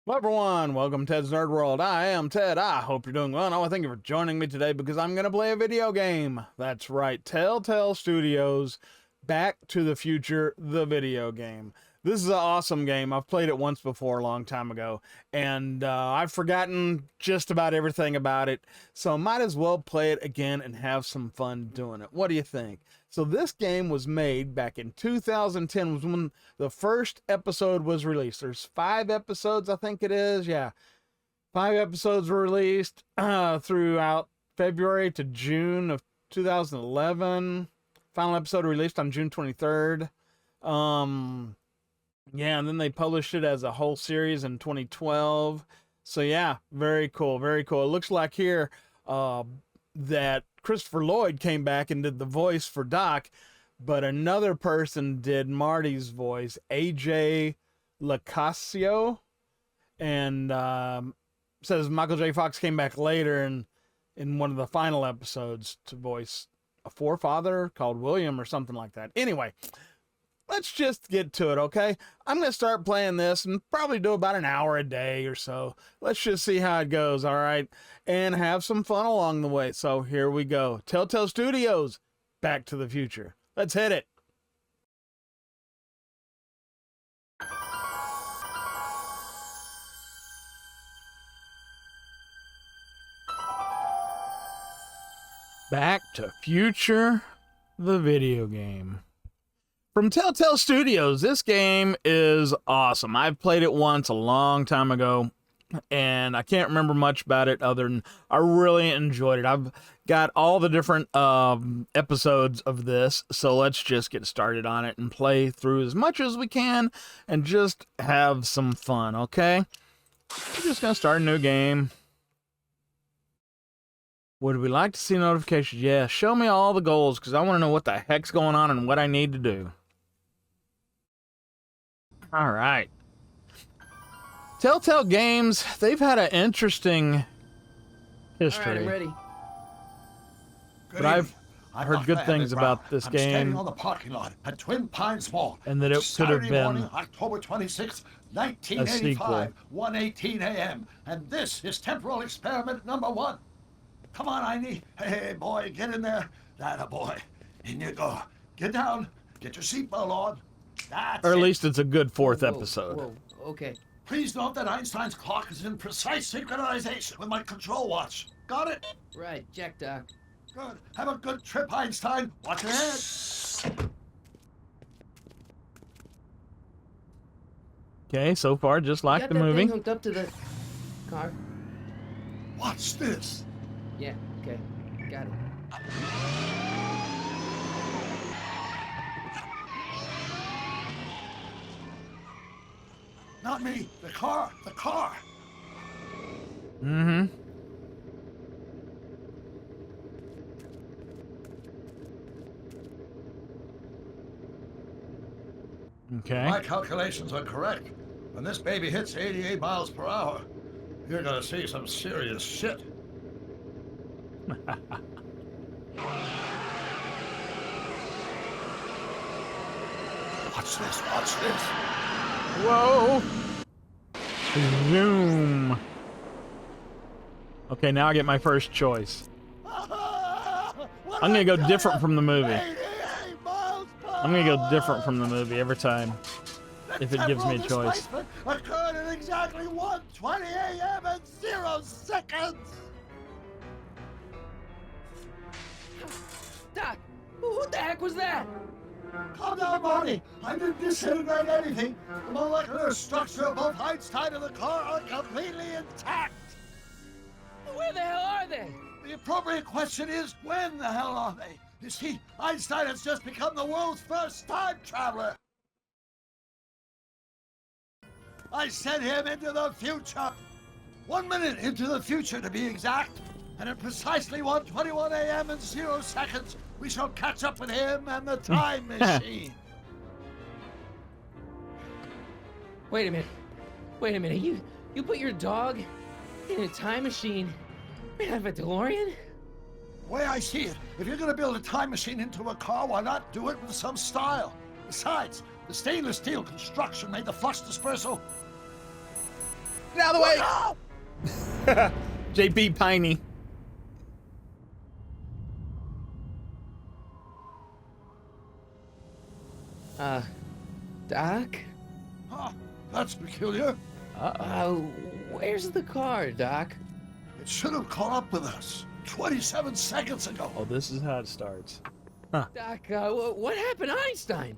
Hello everyone, welcome to Ted's Nerd World. I am Ted. I hope you're doing well. And I want to thank you for joining me today because I'm going to play a video game. That's right, TellTale Studios, Back to the Future, the video game. This is an awesome game. I've played it once before a long time ago, and I've forgotten just about everything about it, so might as well play it again and have some fun doing it. What do you think? So this game was made back in 2010, was when the first episode was released. There's 5 episodes, I think it is. Yeah, 5 episodes were released throughout February to June of 2011. Final episode released on June 23rd. Yeah, and then they published it as a whole series in 2012. So yeah, very cool, very cool. It looks like here that Christopher Lloyd came back and did the voice for Doc, but another person did Marty's voice, AJ Lacasio, and says Michael J. Fox came back later and in one of the final episodes to voice a forefather called William or something like that. Anyway, let's just get to it, okay? I'm going to start playing this and probably do about an hour a day or so. Let's just see how it goes, all right? And have some fun along the way. So here we go. TellTale Studios, Back to the Future. Let's hit it. Back to Future, the video game. From TellTale Studios, this game is awesome. I've played it once a long time ago, and I can't remember much about it other than I really enjoyed it. I've got all the different episodes of this, so let's just get started on it and play through as much as we can and just have some fun, okay? We're just going to start a new game. Would we like to see notifications? Yeah, show me all the goals because I want to know what the heck's going on and what I need to do. All right. TellTale Games, they've had an interesting history. All right, I'm ready. But I've heard good things about this game. Standing on the parking lot at Twin Pines Mall. And that it could have Saturday been morning, October 26, 1985, 1:18 a.m. And this is temporal experiment number 1. Come on, Einie. Hey, boy, get in there. That boy. In you go. Get down. Get your seatbelt on. That's Or at it. least it's a good 4th Whoa, episode. Whoa, okay. Please note that Einstein's clock is in precise synchronization with my control watch. Got it? Right, check, Doc. Good. Have a good trip, Einstein. Watch your head. Okay, so far, just like Got the that movie. thing hooked up to the car? Watch this. Yeah, okay. Got it. Not me. The car. The car. Mm-hmm. Okay. My calculations are correct. When this baby hits 88 miles per hour, you're gonna see some serious shit. Watch this, watch this. Whoa! Zoom. Okay, now I get my first choice. I'm gonna go different from the movie. 88 miles per I'm gonna go hour. different from the movie every time, if it gives me a Temporal choice. displacement occurred at exactly 1:20 a.m. and 0 seconds. Doc, who the heck was that? Calm down, Marty. I didn't disintegrate anything. The molecular structure of both Einstein and the car are completely intact. Where the hell are they? The appropriate question is, when the hell are they? You see, Einstein has just become the world's first time traveler. I sent him into the future. 1 minute into the future, to be exact. And at precisely 1:21 a.m. and 0 seconds, we shall catch up with him and the time machine. Wait a minute. Wait a minute. You put your dog in a time machine made out of a DeLorean? The way I see it, if you're gonna build a time machine into a car, why not do it with some style? Besides, the stainless steel construction made the flux dispersal out of the way! JP Piney. Doc? Huh, that's peculiar. Where's the car, Doc? It should have caught up with us 27 seconds ago. Oh, this is how it starts. Doc, what happened to Einstein?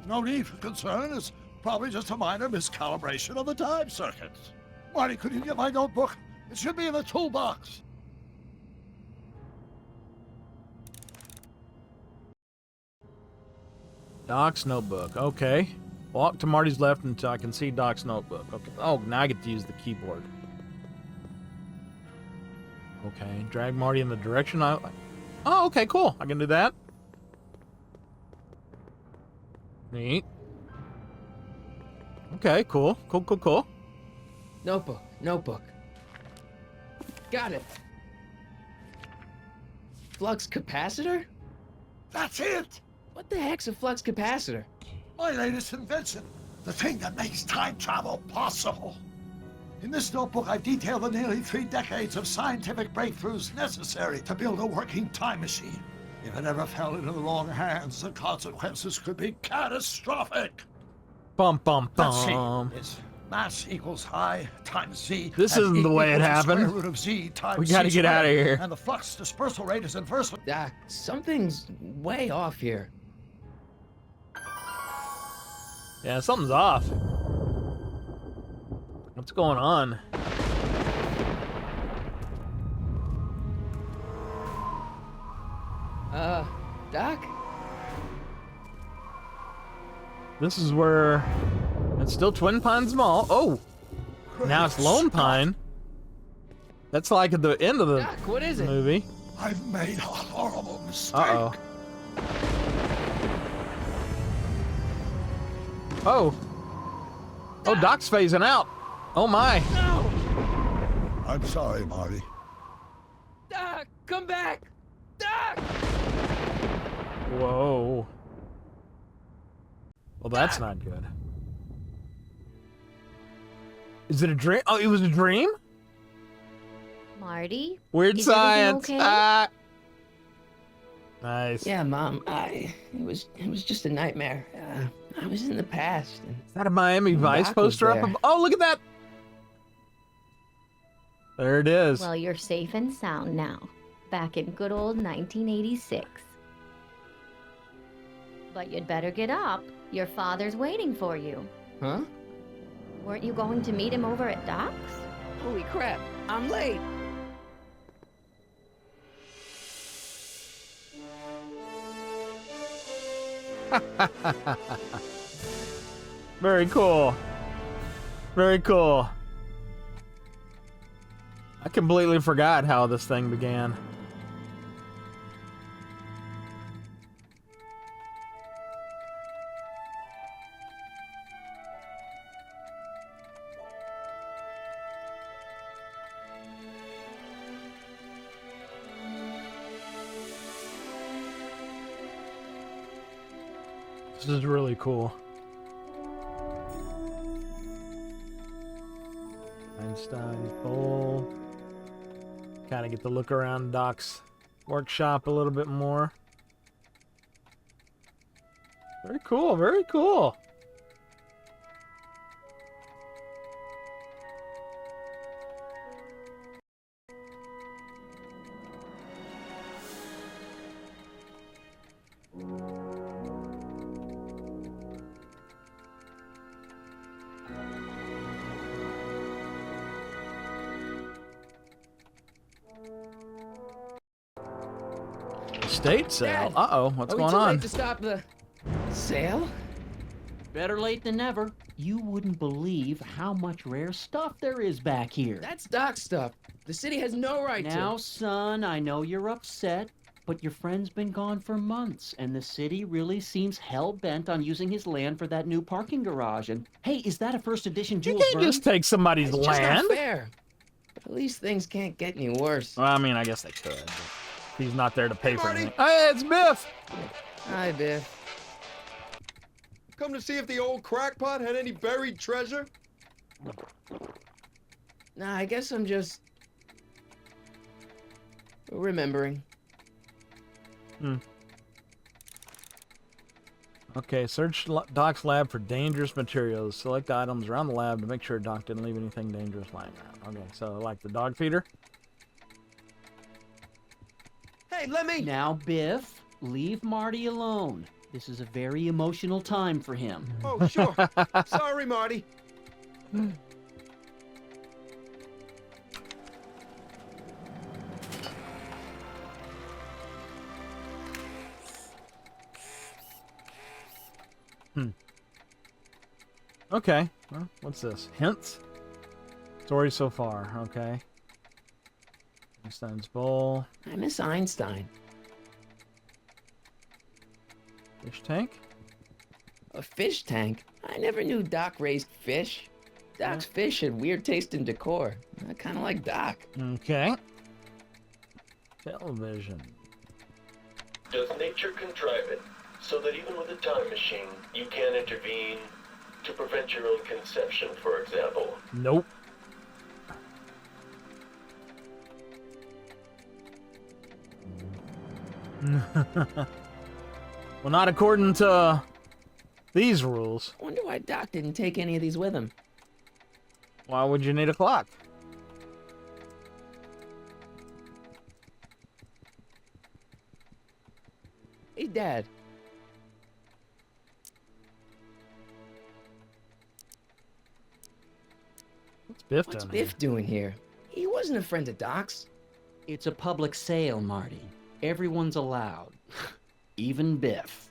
No need for concern. It's probably just a minor miscalibration of the time circuits. Marty, could you get my notebook? It should be in the toolbox. Doc's notebook. Okay. Walk to Marty's left until I can see Doc's notebook. Okay. Oh, now I get to use the keyboard. Okay. Drag Marty in the direction I... Oh, okay, cool. I can do that. Neat. Okay, cool. Cool. Notebook. Got it. Flux capacitor? That's it! What the heck's a flux capacitor? My latest invention. The thing that makes time travel possible. In this notebook, I detail the nearly 3 decades of scientific breakthroughs necessary to build a working time machine. If it ever fell into the wrong hands, the consequences could be catastrophic. Bum, bum, Let's bum. see. It's mass equals I times Z. This and isn't the way it equals the happened. Square root of Z times We gotta C get out of squared, here. And the flux dispersal rate is inversely. Doc, something's way off here. Yeah, something's off. What's going on? Doc? This is where... It's still Twin Pines Mall. Oh! Now it's Lone Pine. That's like at the end of the Doc, what is it? movie. I've made a horrible mistake. Uh-oh. Oh. Oh, Doc's phasing out. Oh my. No! I'm sorry, Marty. Doc, come back! Doc! Whoa. Well, that's not good. Is it a dream? Oh, it was a dream? Marty? Weird Is science. everything okay? Ah. Nice. Yeah, Mom, it was just a nightmare. I was in the past. And Is that a Miami Vice Doc was poster up? there. Oh, look at that. There it is. Well, you're safe and sound now. Back in good old 1986. But you'd better get up. Your father's waiting for you. Huh? Weren't you going to meet him over at Doc's? Holy crap, I'm late. Very cool. Very cool. I completely forgot how this thing began. This is really cool. Einstein's bowl. Kind of get to look around Doc's workshop a little bit more. Very cool, very cool. Estate sale? Dad, Uh-oh, what's Are we going too on? late to stop the sale? Better late than never. You wouldn't believe how much rare stuff there is back here. That's Doc stuff. The city has no right Now, to. son, I know you're upset, but your friend's been gone for months, and the city really seems hell-bent on using his land for that new parking garage. And, hey, is that a first edition You Jules can't Verne? just take somebody's It's just land. not fair. At least things can't get any worse. Well, I mean, I guess they could. But he's not there to pay for Marty. anything. Hey, it's Biff! Hi, Biff. Come to see if the old crackpot had any buried treasure? Nah, I guess I'm just... remembering. Okay, search Doc's lab for dangerous materials. Select items around the lab to make sure Doc didn't leave anything dangerous lying around. Okay, so like the dog feeder? Hey, let me... Now, Biff, leave Marty alone. This is a very emotional time for him. Oh, sure. Sorry, Marty. Okay, well, what's this? Hints? Story so far, okay. Einstein's bowl. I miss Einstein. Fish tank? A fish tank? I never knew Doc raised fish. Doc's fish had weird taste in decor. I kind of like Doc. Okay. Television. Does nature contrive it so that even with a time machine, you can intervene to prevent your own conception, for example? Nope. Well, not according to these rules. I wonder why Doc didn't take any of these with him. Why would you need a clock? Hey, Dad. What's Biff What's doing Biff doing here? He wasn't a friend of Doc's. It's a public sale, Marty. Everyone's allowed. Even Biff.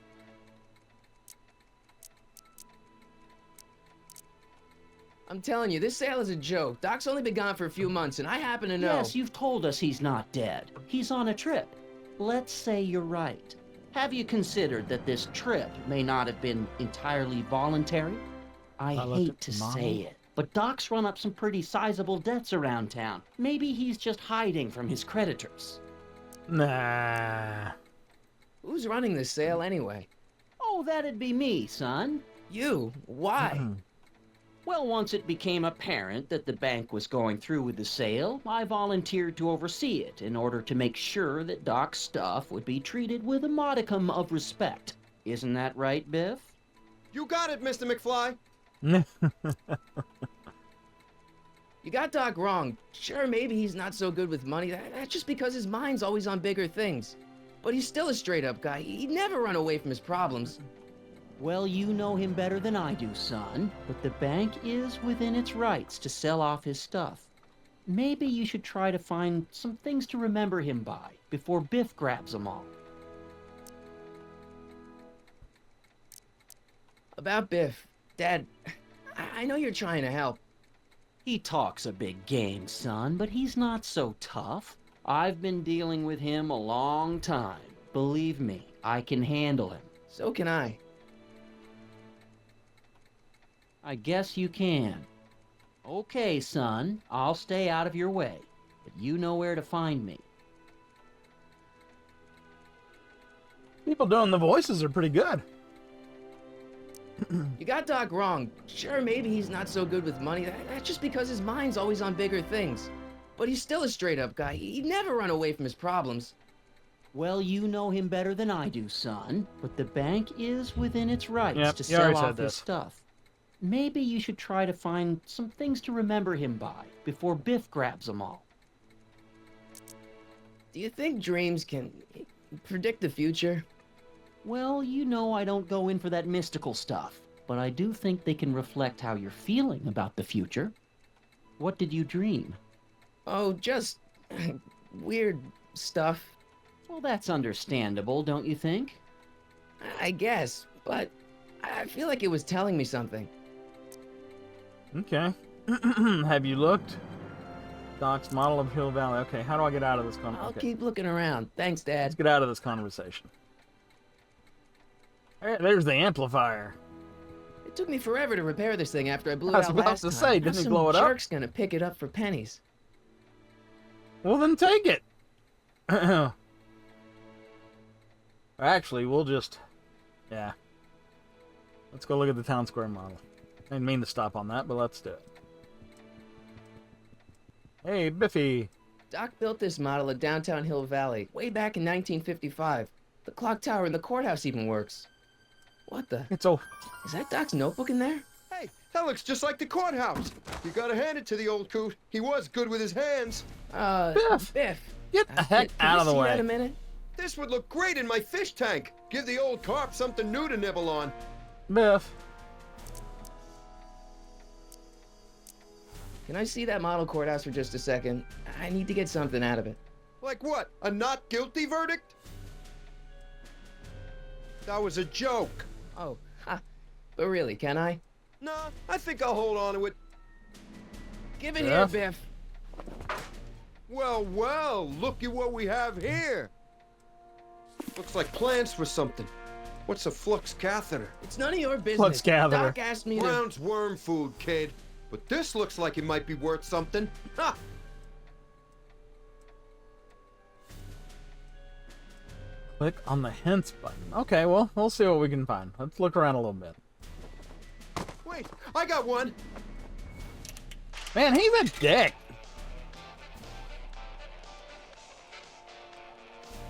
I'm telling you, this sale is a joke. Doc's only been gone for a few months, and I happen to know... Yes, you've told us he's not dead. He's on a trip. Let's say you're right. Have you considered that this trip may not have been entirely voluntary? I hate to say it, but Doc's run up some pretty sizable debts around town. Maybe he's just hiding from his creditors. Nah. Who's running this sale anyway? Oh, that'd be me, son. You? Why? Well, once it became apparent that the bank was going through with the sale, I volunteered to oversee it in order to make sure that Doc's stuff would be treated with a modicum of respect. Isn't that right, Biff? You got it, Mr. McFly. You got Doc wrong. Sure, maybe he's not so good with money. That's just because his mind's always on bigger things. But he's still a straight-up guy. He'd never run away from his problems. Well, you know him better than I do, son, but the bank is within its rights to sell off his stuff. Maybe you should try to find some things to remember him by before Biff grabs them all. About Biff, Dad, I know you're trying to help. He talks a big game, son, but he's not so tough. I've been dealing with him a long time. Believe me, I can handle him. So can I. I guess you can. Okay, son, I'll stay out of your way, but you know where to find me. People doing the voices are pretty good. You got Doc wrong. Sure, maybe he's not so good with money. That's just because his mind's always on bigger things. But he's still a straight-up guy. He'd never run away from his problems. Well, you know him better than I do, son, but the bank is within its rights to you sell already said off his this. stuff. Maybe you should try to find some things to remember him by before Biff grabs them all. Do you think dreams can predict the future? Well, you know I don't go in for that mystical stuff, but I do think they can reflect how you're feeling about the future. What did you dream? Oh, just weird stuff, Well, that's understandable, don't you think? I guess, but I feel like it was telling me something. Okay. Have you looked? Doc's model of Hill Valley. Okay, how do I get out of this I'll conversation? keep looking around. Thanks, Dad. Let's get out of this conversation. There's the amplifier. It took me forever to repair this thing after I blew I it was out about last to time. say, Now didn't he some blow it up? jerk's gonna pick it up for pennies. Well, then take it. Actually, we'll just... Yeah. Let's go look at the town square model. I didn't mean to stop on that, but let's do it. Hey, Biffy. Doc built this model at downtown Hill Valley way back in 1955. The clock tower in the courthouse even works. What the? It's a... Is that Doc's notebook in there? Hey, that looks just like the courthouse. You gotta hand it to the old coot. He was good with his hands. Biff. Get the heck out of the Can you see way. that a minute? This would look great in my fish tank. Give the old carp something new to nibble on. Biff. Can I see that model courthouse for just a second? I need to get something out of it. Like what? A not guilty verdict? That was a joke. Oh, but really, can I? No, I think I'll hold on to it. Give it Biff? here, Biff. Well, well, look at what we have here. Looks like plans for something. What's a flux catheter? It's none of your business. Flux catheter. Doc asked me to... Brown's worm food, kid. But this looks like it might be worth something. Ha! Click on the hints button. Okay, well, we'll see what we can find. Let's look around a little bit. Wait, I got one. Man, he's a dick.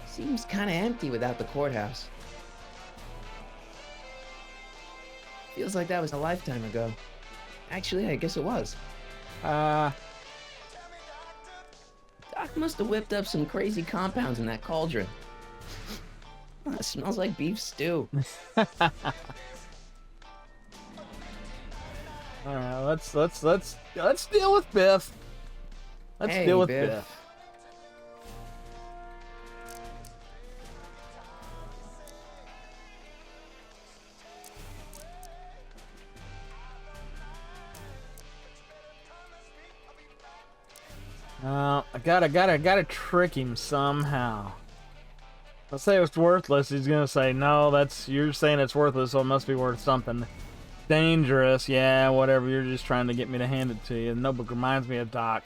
Seems kind of empty without the courthouse. Feels like that was a lifetime ago. Actually, I guess it was. Doc must have whipped up some crazy compounds in that cauldron. It smells like beef stew. All right, let's deal with Biff. Let's Hey, deal with Biff. Biff. I gotta trick him somehow. I'll say it's worthless. He's gonna say, no, you're saying it's worthless, so it must be worth something. Dangerous, yeah, whatever. You're just trying to get me to hand it to you. The notebook reminds me of Doc.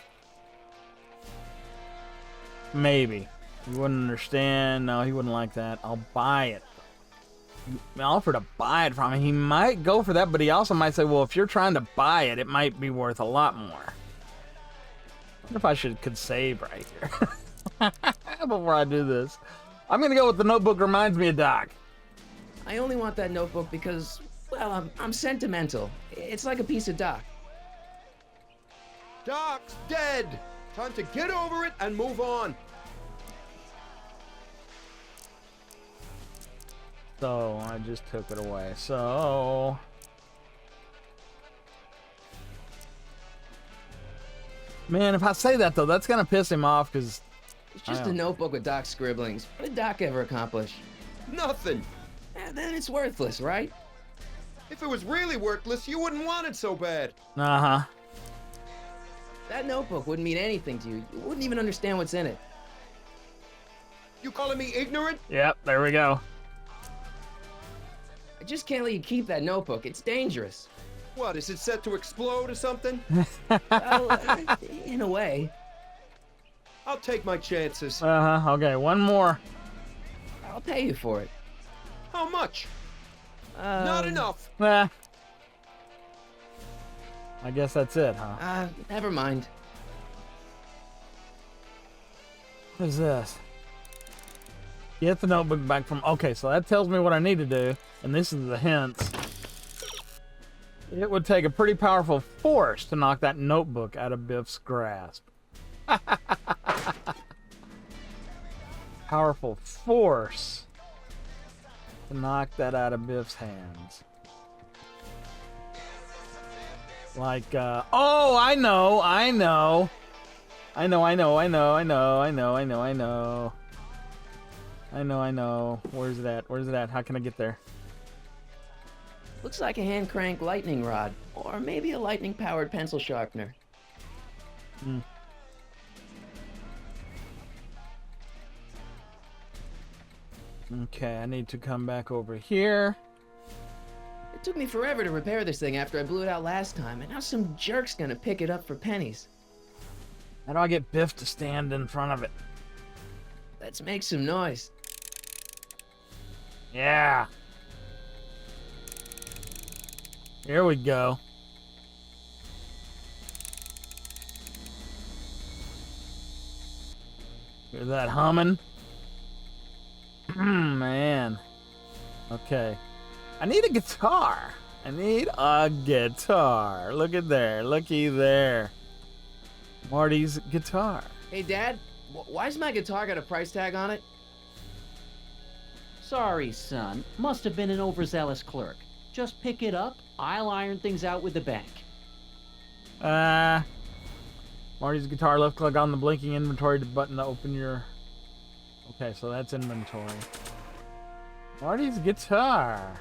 Maybe. He wouldn't understand. No, he wouldn't like that. I'll buy it. I offer to buy it from him. He might go for that, but he also might say, well, if you're trying to buy it, it might be worth a lot more. I wonder if I could save right here before I do this. I'm gonna go with the notebook reminds me of Doc. I only want that notebook because, well, I'm sentimental. It's like a piece of Doc. Doc's dead. Time to get over it and move on. So I just took it away. So man, if I say that though, that's gonna piss him off because It's just a notebook with Doc's scribblings. What did Doc ever accomplish? Nothing. Then it's worthless, right? If it was really worthless, you wouldn't want it so bad. uh-huh. That notebook wouldn't mean anything to you. You wouldn't even understand what's in it. You calling me ignorant? Yep, there we go. I just can't let you keep that notebook. It's dangerous. What, is it set to explode or something? Well, in a way. I'll take my chances. Uh-huh. Okay, one more. I'll pay you for it. How much? Not enough. I guess that's it, huh? Never mind. What is this? Get the notebook back from... Okay, so that tells me what I need to do. And this is the hints. It would take a pretty powerful force to knock that notebook out of Biff's grasp. Powerful force to knock that out of Biff's hands. Like, oh, I know. Where's it at? How can I get there? Looks like a hand crank lightning rod. Or maybe a lightning powered pencil sharpener. Okay, I need to come back over here. It took me forever to repair this thing after I blew it out last time, and now some jerk's gonna pick it up for pennies. How do I get Biff to stand in front of it? Let's make some noise. Yeah. Here we go. Hear that humming? Man. Okay. I need a guitar. I need a guitar. Look at there. Looky there. Marty's guitar. Hey, Dad, why's my guitar got a price tag on it? Sorry, son. Must have been an overzealous clerk. Just pick it up. I'll iron things out with the bank. Marty's guitar. Left click on the blinking inventory button to open your... Okay, so that's inventory. Marty's guitar.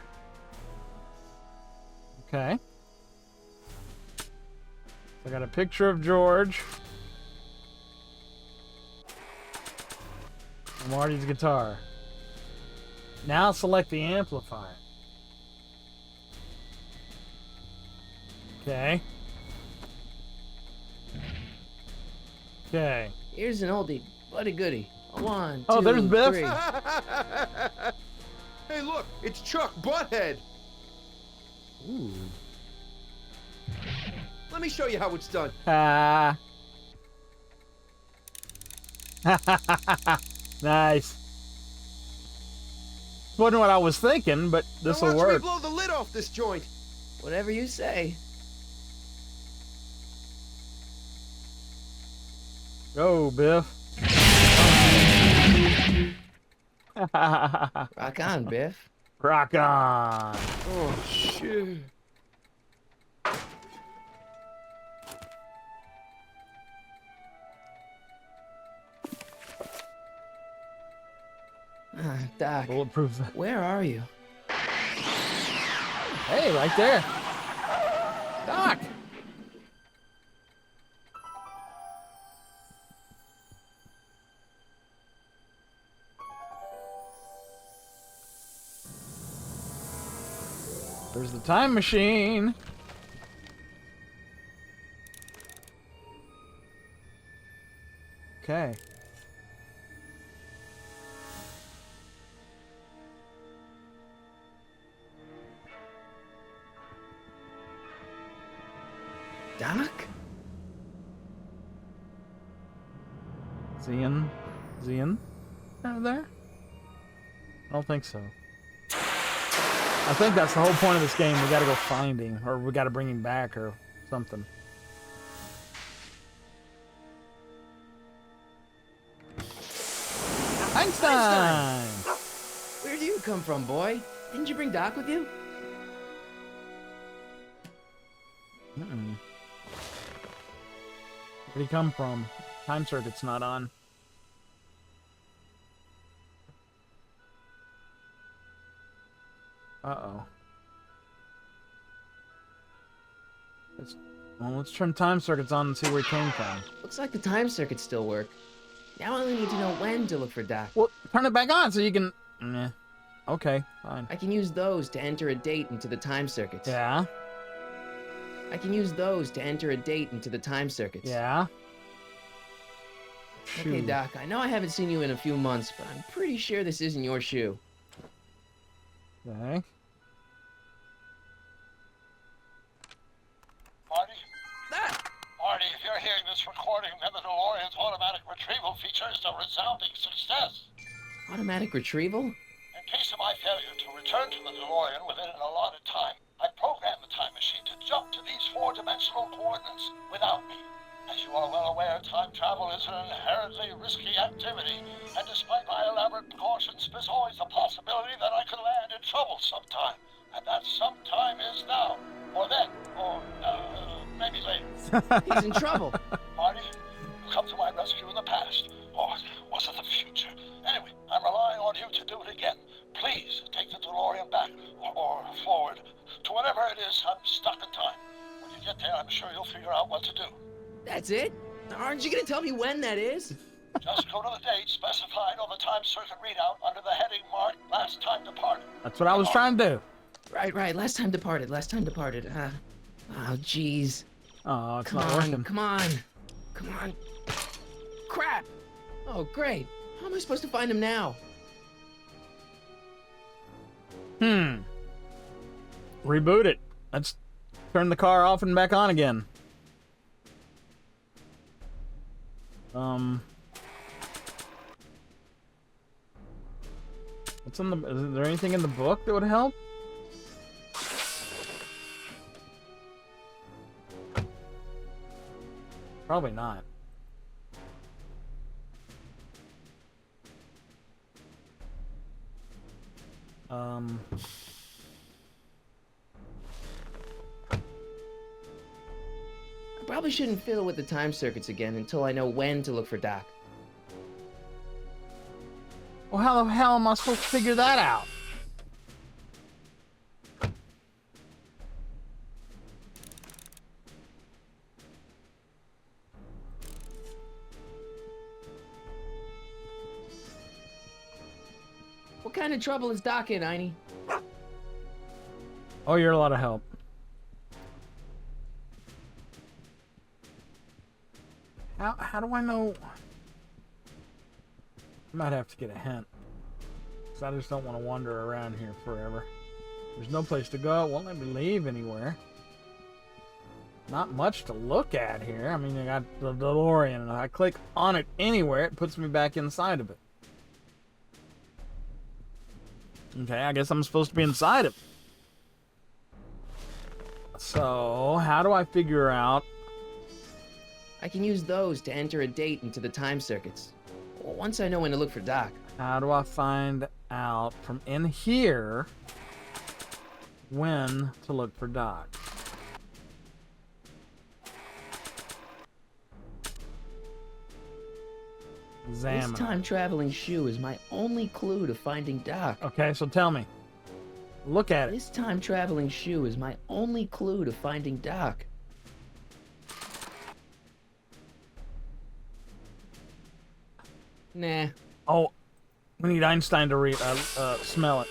Okay. I got a picture of George. And Marty's guitar. Now select the amplifier. Okay. Okay. Here's an oldie, but a goodie. A 1, 2, Oh, there's Biff. 3. Hey, look, it's Chuck Butthead. Ooh. Let me show you how it's done. Nice. Wasn't what I was thinking, but this Now will watch me work. blow the lid off this joint. Whatever you say. Go, Biff. Rock on, Biff. Rock on. Oh, shit. Doc, Bulletproof. where are you? Hey, right there. Doc. There's the time machine. Okay. Doc? Zian? Over there? I don't think so. I think that's the whole point of this game. We gotta go find him, or we gotta bring him back, or something. Einstein! Where do you come from, boy? Didn't you bring Doc with you? Mm-mm. Where'd he come from? Time circuit's not on. Uh-oh. Let's turn time circuits on and see where he came from. Looks like the time circuits still work. Now I only need to know when to look for Doc. Well, turn it back on so you can... Okay, fine. I can use those to enter a date into the time circuits. Yeah? I can use those to enter a date into the time circuits. Yeah? Okay, Shoot. Doc, I know I haven't seen you in a few months, but I'm pretty sure this isn't your shoe. Okay. Marty? Marty, if you're hearing this recording, then the DeLorean's automatic retrieval feature is a resounding success. Automatic retrieval? In case of my failure to return to the DeLorean within an allotted time, I programmed the time machine to jump to these four-dimensional coordinates without me. As you are well aware, time travel is an inherently risky activity, and despite my elaborate precautions, there's always the possibility that I could land in trouble sometime. And that sometime is now, or then, or maybe later. He's in trouble. Marty, you come to my rescue in the past, or was it the future? Anyway, I'm relying on you to do it again. Please take the DeLorean back, or forward, to whatever it is. I'm stuck in time. When you get there, I'm sure you'll figure out what to do. That's it? Aren't you gonna tell me when that is? Just go to the date specified on the time circuit readout under the heading marked Last Time Departed. That's what I was trying to do. Right. Last time departed. Oh, jeez. Oh, it's Come not on, working. come on. Crap! Oh, great. How am I supposed to find him now? Reboot it. That's turn the car off and back on again. What's in the? Is there anything in the book that would help? Probably not. I probably shouldn't fiddle with the time circuits again until I know when to look for Doc. Well, how the hell am I supposed to figure that out? What kind of trouble is Doc in, Einie? Oh, you're a lot of help. How do I know? I might have to get a hint. Because I just don't want to wander around here forever. There's no place to go. It won't let me leave anywhere. Not much to look at here. I mean, I got the DeLorean, and if I click on it anywhere, it puts me back inside of it. Okay, I guess I'm supposed to be inside of it. So, how do I figure out? I can use those to enter a date into the time circuits. Once I know when to look for Doc. How do I find out from in here when to look for Doc? Examine. This time-traveling shoe is my only clue to finding Doc. Okay, so tell me. Look at it. This time-traveling shoe is my only clue to finding Doc. Nah. Oh, we need Einstein to smell it.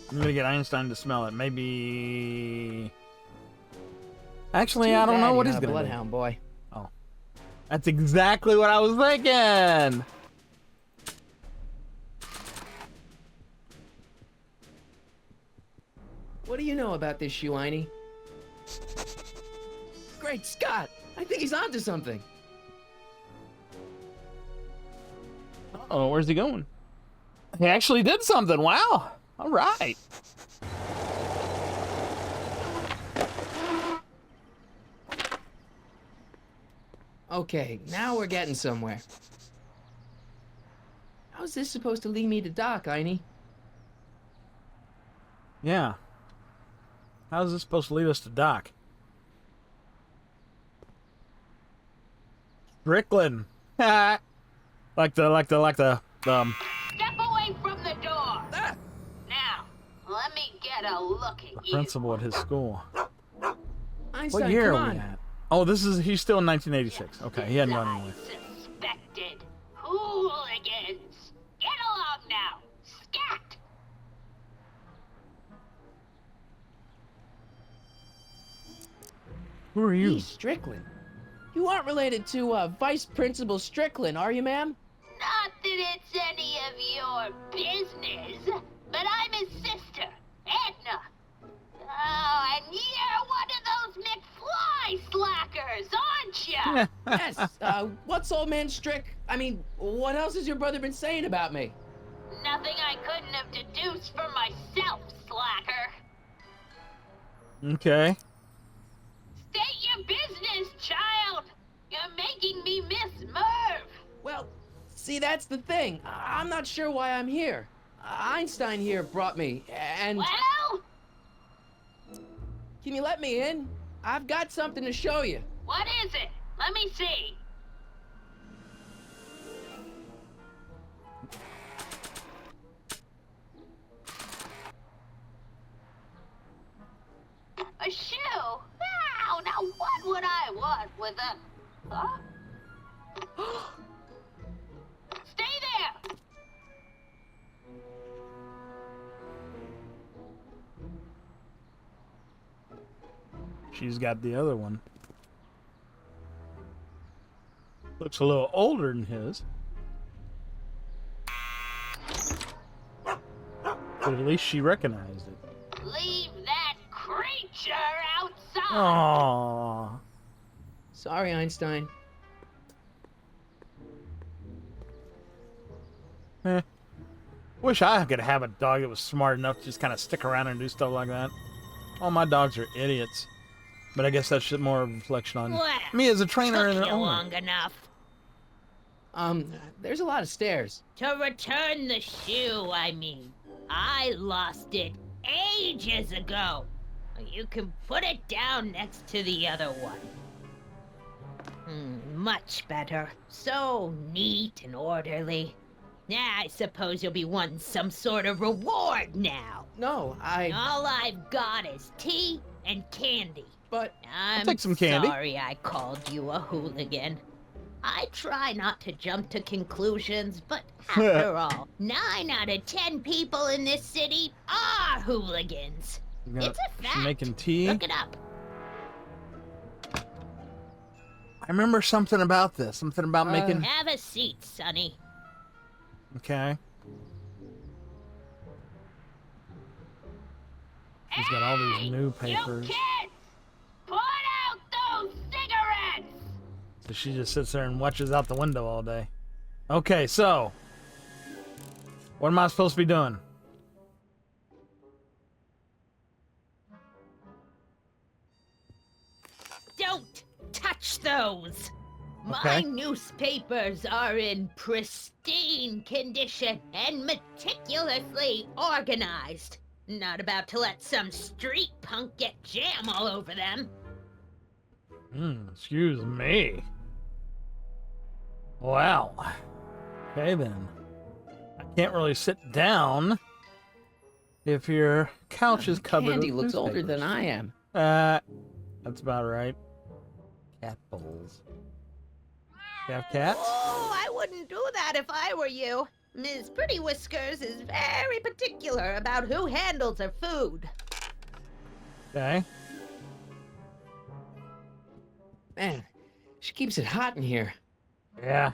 I'm gonna get Einstein to smell it. Maybe. Actually, I don't know what he's gonna do. Bloodhound boy. Oh, that's exactly what I was thinking. What do you know about this shoe, Einie? Great Scott! I think he's onto something. Oh, where's he going? He actually did something. Wow. All right. Okay, now we're getting somewhere. How's this supposed to lead me to Doc, Einie? Yeah. How's this supposed to lead us to Doc? Strickland. Like the Step away from the door. Now, let me get a look at you. principal at his school. Einstein, What year come are on. we at? Oh, he's still in 1986. Okay, he hadn't gone anywhere. Suspected hooligans. Get along now. Scat. Who are you? He's Strickland. You aren't related to Vice Principal Strickland, are you, ma'am? Not that it's any of your business, but I'm his sister, Edna. Oh, and you're one of those McFly slackers, aren't you? Yes. What's old man I mean, what else has your brother been saying about me? Nothing I couldn't have deduced for myself, slacker. Okay. State your business, child. You're making me miss Merv. Well, see, that's the thing. I'm not sure why I'm here. Einstein here brought me, and... Well? Can you let me in? I've got something to show you. What is it? Let me see. A shoe? Wow, now what would I want with a... Huh? Stay there! She's got the other one. Looks a little older than his. But at least she recognized it. Leave that creature Aww. Sorry, Einstein. Wish I could have a dog that was smart enough to just kind of stick around and do stuff like that. All my dogs are idiots. But I guess that's just more of a reflection on Well, me as a trainer and took an you owner. long enough. There's a lot of stairs. To return the shoe, I mean. I lost it ages ago. You can put it down next to the other one. Much better. So neat and orderly. I suppose you'll be wanting some sort of reward now. No, All I've got is tea and candy. But I'm take some candy. sorry I called you a hooligan. I try not to jump to conclusions, but after all, 9 out of 10 people in this city are hooligans. It's a fact. Making tea. Look it up. I remember something about this. Something about making. Have a seat, Sonny. Okay. He's got all these new papers. You kids! Put out those cigarettes! So she just sits there and watches out the window all day. Okay, so what am I supposed to be doing? Don't touch those! Okay. My newspapers are in pristine condition and meticulously organized. Not about to let some street punk get jam all over them. Excuse me. Well, okay then. I can't really sit down if your couch is covered Candy with looks older newspapers. than I am. That's about right. Cat bowls. You have cats? Oh, I wouldn't do that if I were you. Ms. Pretty Whiskers is very particular about who handles her food. Okay. Man, she keeps it hot in here. Yeah.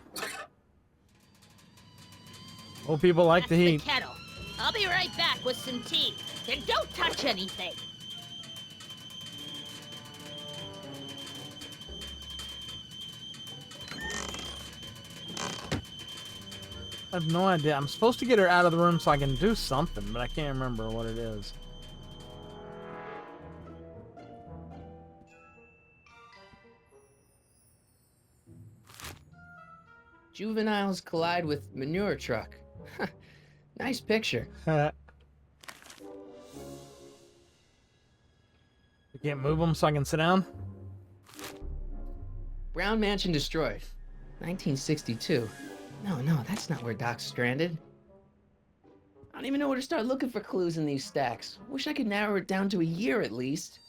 Well, people like That's the heat. the kettle. I'll be right back with some tea. Then don't touch anything. I have no idea. I'm supposed to get her out of the room so I can do something, but I can't remember what it is. Juveniles collide with manure truck. Nice picture. You can't move them so I can sit down? Brown Mansion destroyed. 1962. No, that's not where Doc's stranded. I don't even know where to start looking for clues in these stacks. Wish I could narrow it down to a year at least.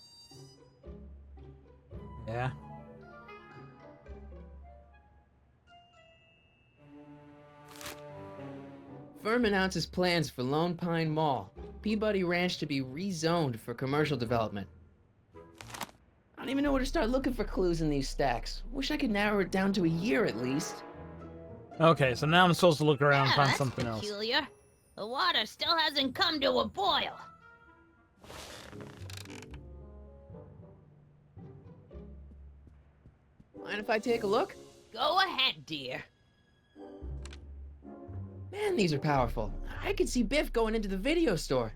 Yeah. Firm announces plans for Lone Pine Mall. Peabody Ranch to be rezoned for commercial development. I don't even know where to start looking for clues in these stacks. Wish I could narrow it down to a year at least. Okay, so now I'm supposed to look around and Yeah, find that's something else. peculiar. The water still hasn't come to a boil. Mind if I take a look? Go ahead, dear. Man, these are powerful. I could see Biff going into the video store.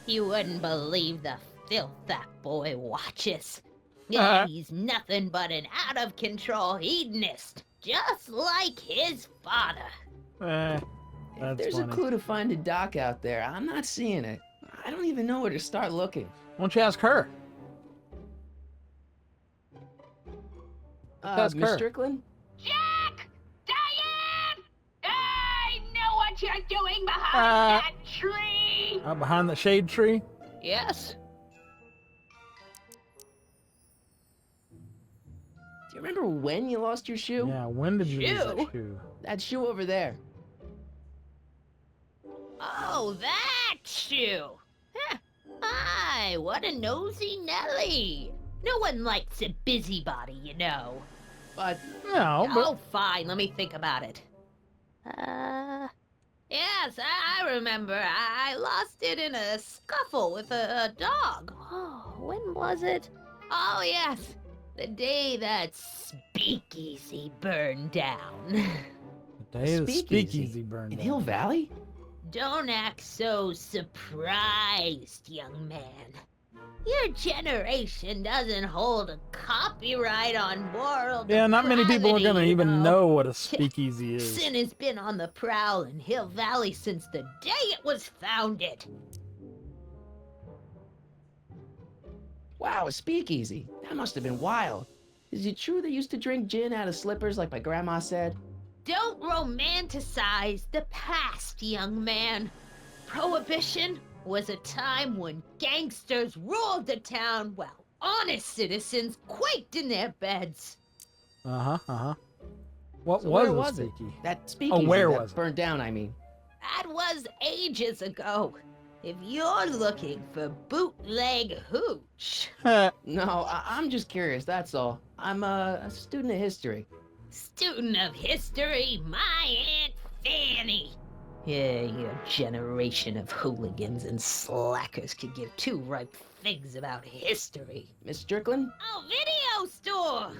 You wouldn't believe the filth that boy watches. Uh-huh. He's nothing but an out-of-control hedonist, just like his father. If That's there's funny. a clue to finding Doc out there, I'm not seeing it. I don't even know where to start looking. Why don't you ask her? Ask Miss her. Strickland? Jack! Diane! I know what you're doing behind that tree! Behind the shade tree? Yes? Do you remember when you lost your shoe? Yeah, when did you lose that Shoe? shoe? That shoe over there. Oh, that shoe! Huh. Hi, what a nosy Nelly! No one likes a busybody, you know. But No, but Oh, fine, let me think about it. Yes, I remember. I lost it in a scuffle with a dog. Oh, when was it? Oh, yes. The day that speakeasy burned down. The day the speakeasy burned in down. Hill Valley? Don't act so surprised, young man. Your generation doesn't hold a copyright on moral Yeah, not many people are gonna depravity, even you know what a speakeasy is. Sin has been on the prowl in Hill Valley since the day it was founded. Wow, a speakeasy. That must have been wild. Is it true they used to drink gin out of slippers like my grandma said? Don't romanticize the past, young man. Prohibition was a time when gangsters ruled the town while honest citizens quaked in their beds. What So was where a was it? speakeasy? That speakeasy where that was it? burned down, I mean. That was ages ago. If you're looking for bootleg hooch. No, I'm just curious, that's all. I'm a student of history. Student of history, my Aunt Fanny. Yeah, your generation of hooligans and slackers could give two ripe figs about history. Miss Strickland? Oh, video store!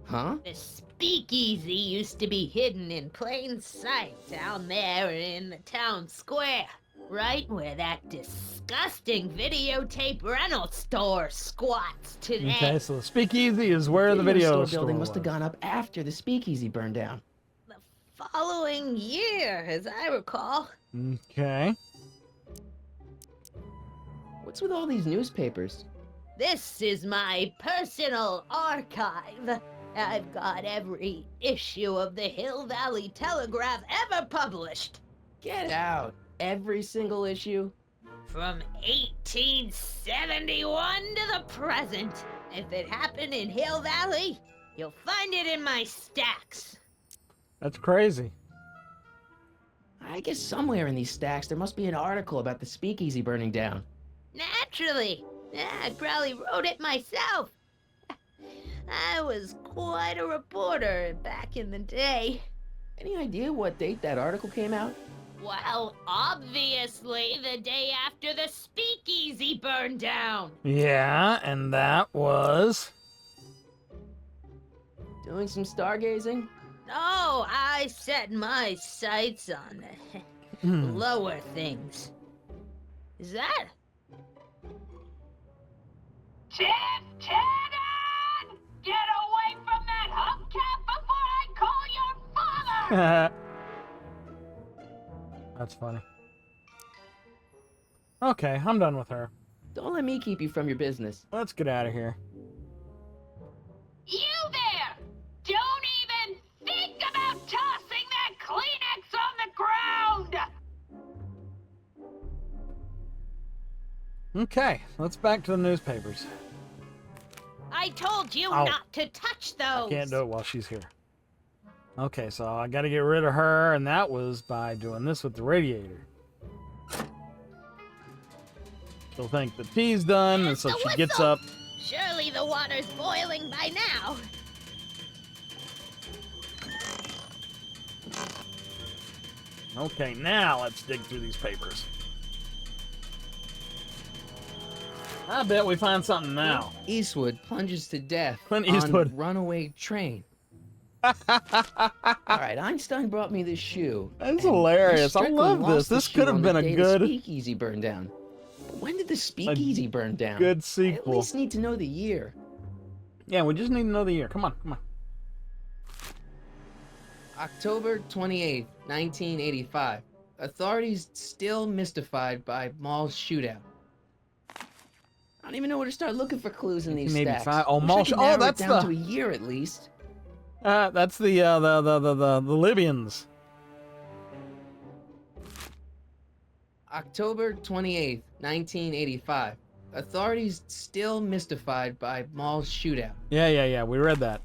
Huh? The speakeasy used to be hidden in plain sight down there in the town square. Right where that disgusting videotape rental store squats today. Okay, so the speakeasy is where the video store building must have was. gone up after the speakeasy burned down. The following year, as I recall. Okay. What's with all these newspapers? This is my personal archive. I've got every issue of the Hill Valley Telegraph ever published. Get out. Every single issue? From 1871 to the present. If it happened in Hill Valley, you'll find it in my stacks. That's crazy. I guess somewhere in these stacks there must be an article about the speakeasy burning down. Naturally. I probably wrote it myself. I was quite a reporter back in the day. Any idea what date that article came out? Well, obviously the day after the speakeasy burned down. Yeah, and that was... Doing some stargazing? No, I set my sights on the lower things. Is that? Tannen! Get away from that hubcap before I call your father! That's funny. Okay, I'm done with her. Don't let me keep you from your business. Let's get out of here. You there! Don't even think about tossing that Kleenex on the ground! Okay, let's back to the newspapers. I told you Ow. not to touch those! I can't do it while she's here. Okay, so I gotta get rid of her, and that was by doing this with the radiator. She'll think the tea's done, and so There's the she gets whistle. up. Surely the water's boiling by now. Okay, now let's dig through these papers. I bet we find something now. Eastwood plunges to death Clint Eastwood. on runaway train. Alright, Einstein brought me this shoe. That's and hilarious. Miss I Strickland love lost this. the This shoe could have on been the a day good- The speakeasy burned down. But when did the speakeasy burn down? Good I at sequel. least need to know the year. Yeah, we just need to know the year. Come on, come on. October 28th, 1985. Authorities still mystified by mall shootout. I don't even know where to start looking for clues in these stacks. 1985. Oh, Wish I mall could sh- oh, narrow it that's down the- to a year at least. That's the Libyans. October 28th, 1985. Authorities still mystified by mall shootout. Yeah. We read that.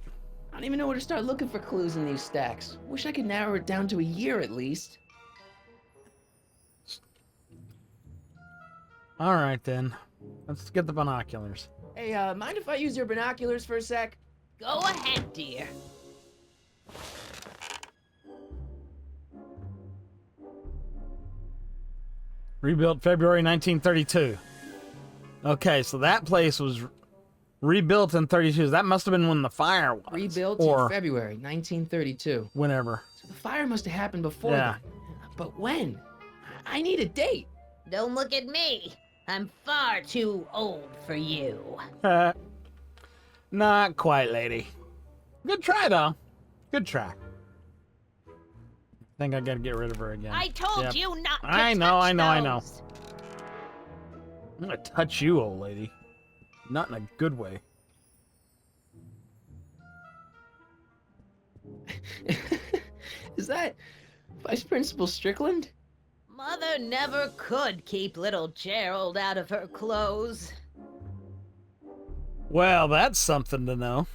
I don't even know where to start looking for clues in these stacks. Wish I could narrow it down to a year at least. All right then. Let's get the binoculars. Hey, mind if I use your binoculars for a sec? Go ahead, dear. Rebuilt February 1932. Okay, so that place was Rebuilt in 32. That must have been when the fire was. Rebuilt or in February 1932. whenever. So the fire must have happened before Yeah. then. But when? I need a date. Don't look at me. I'm far too old for you. Not quite, lady. Good try, though. Good try. I think I gotta get rid of her again. I told Yep. you not to I know, touch I know, I know. those. I'm gonna touch you, old lady. Not in a good way. Is that Vice Principal Strickland? Mother never could keep little Gerald out of her clothes. Well, that's something to know.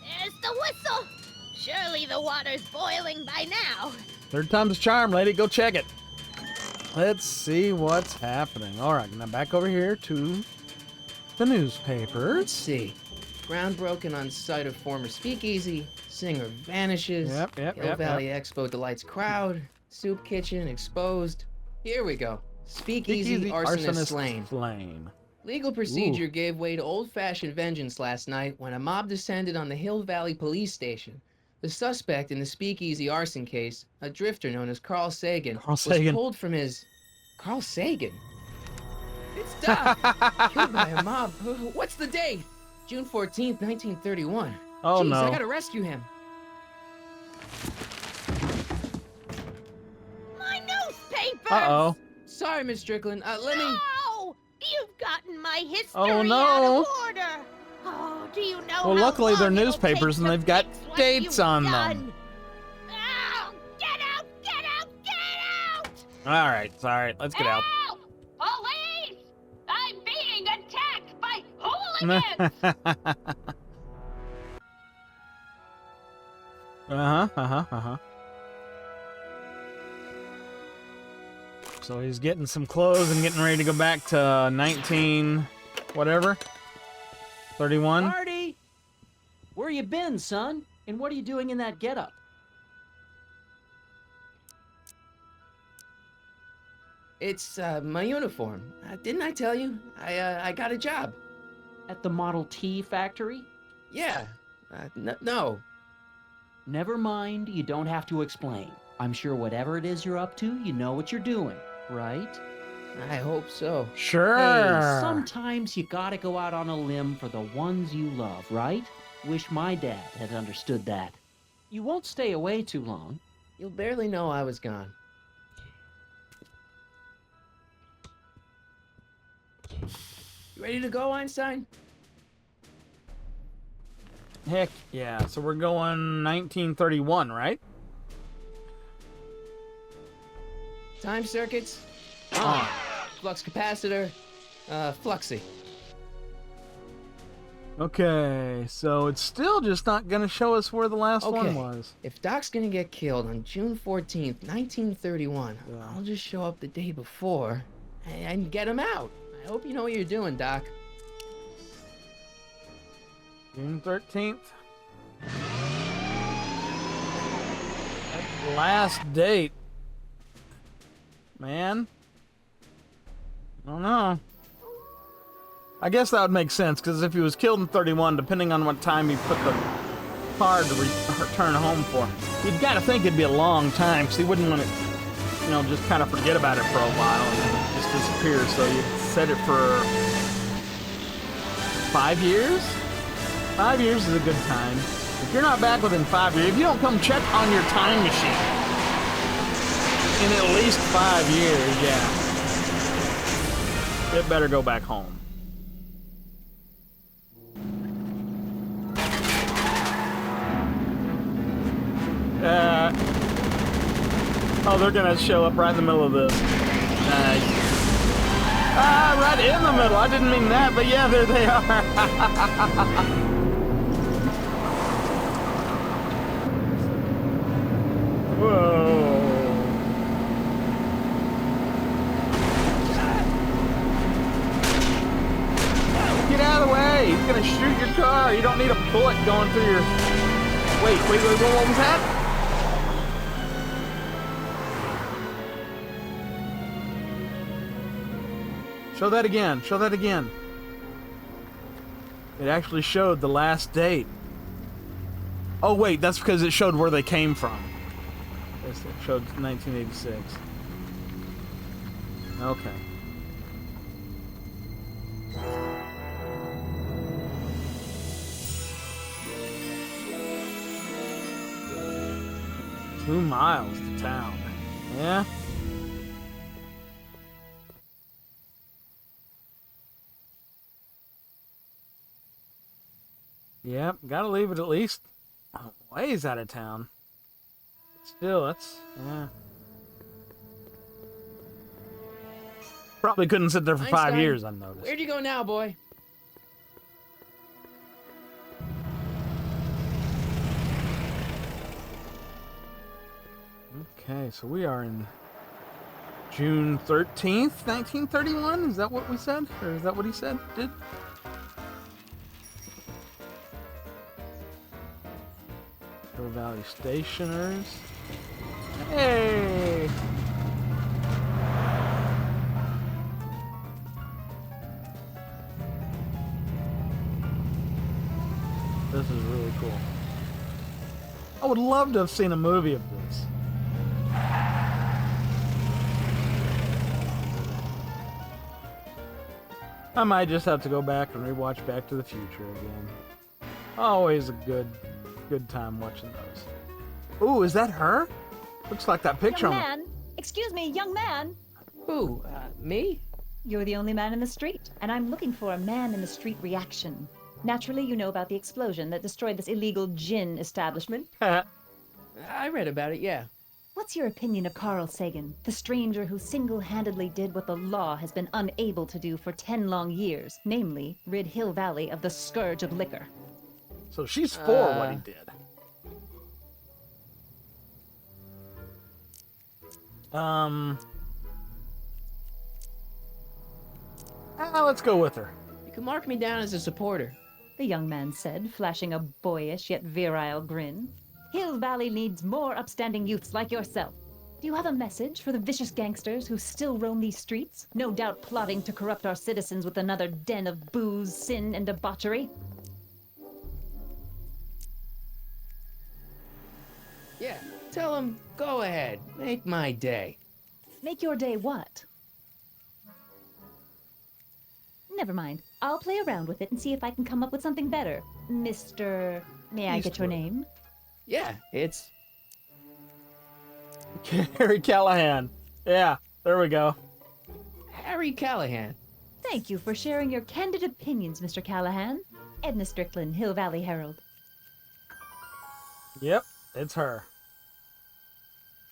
There's the whistle. Surely the water's boiling by now. Third time's a charm, lady. Go check it. Let's see what's happening. All right, now back over here to the Let's newspapers. see. Ground broken on site of former speakeasy. Singer vanishes. Yep, Hill Valley Expo delights crowd. Soup kitchen exposed. Here we go. Speakeasy arsonist slain. Legal procedure gave way to old-fashioned vengeance last night when a mob descended on the Hill Valley police station. The suspect in the speakeasy arson case, a drifter known as Carl Sagan, was pulled from his... Carl Sagan? It's Doc! Killed by a mob. What's the date? June 14th, 1931. Oh, Jeez, no. I gotta rescue him. My newspapers! Uh-oh. Sorry, Miss Strickland. Let me... No! You've gotten my history Oh, no. out of order. Oh, do you know Well, how luckily they're long it'll newspapers take and to they've got fix what dates you've on them. done? Oh, get out! Get out! Get out! All right, sorry. Let's get out. Help! Police! I'm being attacked by hooligans! Uh-huh. So he's getting some clothes and getting ready to go back to 19... whatever? 31? Marty! Where you been, son? And what are you doing in that getup? It's, my uniform. Didn't I tell you? I got a job. At the Model T factory? Yeah. No. Never mind, you don't have to explain. I'm sure whatever it is you're up to, you know what you're doing, right? I hope so. Sure. Hey, sometimes you gotta go out on a limb for the ones you love, right? Wish my dad had understood that. You won't stay away too long. You'll barely know I was gone. You ready to go, Einstein? Heck yeah. So we're going 1931, right? Time circuits. On. Flux capacitor. Fluxy. Okay, so it's still just not going to show us where the last one Okay. was. If Doc's gonna get killed on June 14th, 1931, Yeah. I'll just show up the day before and get him out. I hope you know what you're doing, Doc. June 13th. That last date. Man. I don't know. I guess that would make sense, because if he was killed in 31, depending on what time he put the card to return home for, you'd got to think it'd be a long time, because he wouldn't want to, just kind of forget about it for a while and then just disappear. So you'd set it for 5 years? 5 years is a good time. If you're not back within 5 years, if you don't come check on your time machine in at least 5 years, yeah, it better go back home. Oh, they're gonna show up right in the middle of this. Nice. Right in the middle. I didn't mean that, but yeah, there they are. Whoa. Get out of the way. He's gonna shoot your car. You don't need a bullet going through your... Wait, what was that? Show that again. Show that again. It actually showed the last date. Oh, wait. That's because it showed where they came from. It showed 1986. Okay. Two miles to town. Yeah. Yep, gotta leave it at least a ways out of town. Still, that's, yeah. Probably couldn't sit there for 5 Einstein, years unnoticed. Where'd you go now, boy? Okay, so we are in June 13th, 1931? Is that what we said? Or is that what he said? Did? Hill Valley Stationers. Hey! This is really cool. I would love to have seen a movie of this. I might just have to go back and rewatch Back to the Future again. Always a good time watching those. Ooh, is that her? Looks like that picture. Young man, excuse me, young man. Who? Me? You're the only man in the street, and I'm looking for a man in the street reaction. Naturally, you know about the explosion that destroyed this illegal gin establishment. I read about it, yeah. What's your opinion of Carl Sagan, the stranger who single-handedly did what the law has been unable to do for 10 long years, namely, rid Hill Valley of the scourge of liquor? So she's for what he did. Let's go with her. You can mark me down as a supporter. The young man said, flashing a boyish yet virile grin. Hill Valley needs more upstanding youths like yourself. Do you have a message for the vicious gangsters who still roam these streets, no doubt plotting to corrupt our citizens with another den of booze, sin, and debauchery? Yeah, tell him, go ahead, make my day. Make your day what? Never mind. I'll play around with it and see if I can come up with something better. Mr. May I get your name? Yeah, it's... Harry Callahan. Yeah, there we go. Harry Callahan. Thank you for sharing your candid opinions, Mr. Callahan. Edna Strickland, Hill Valley Herald. Yep, it's her.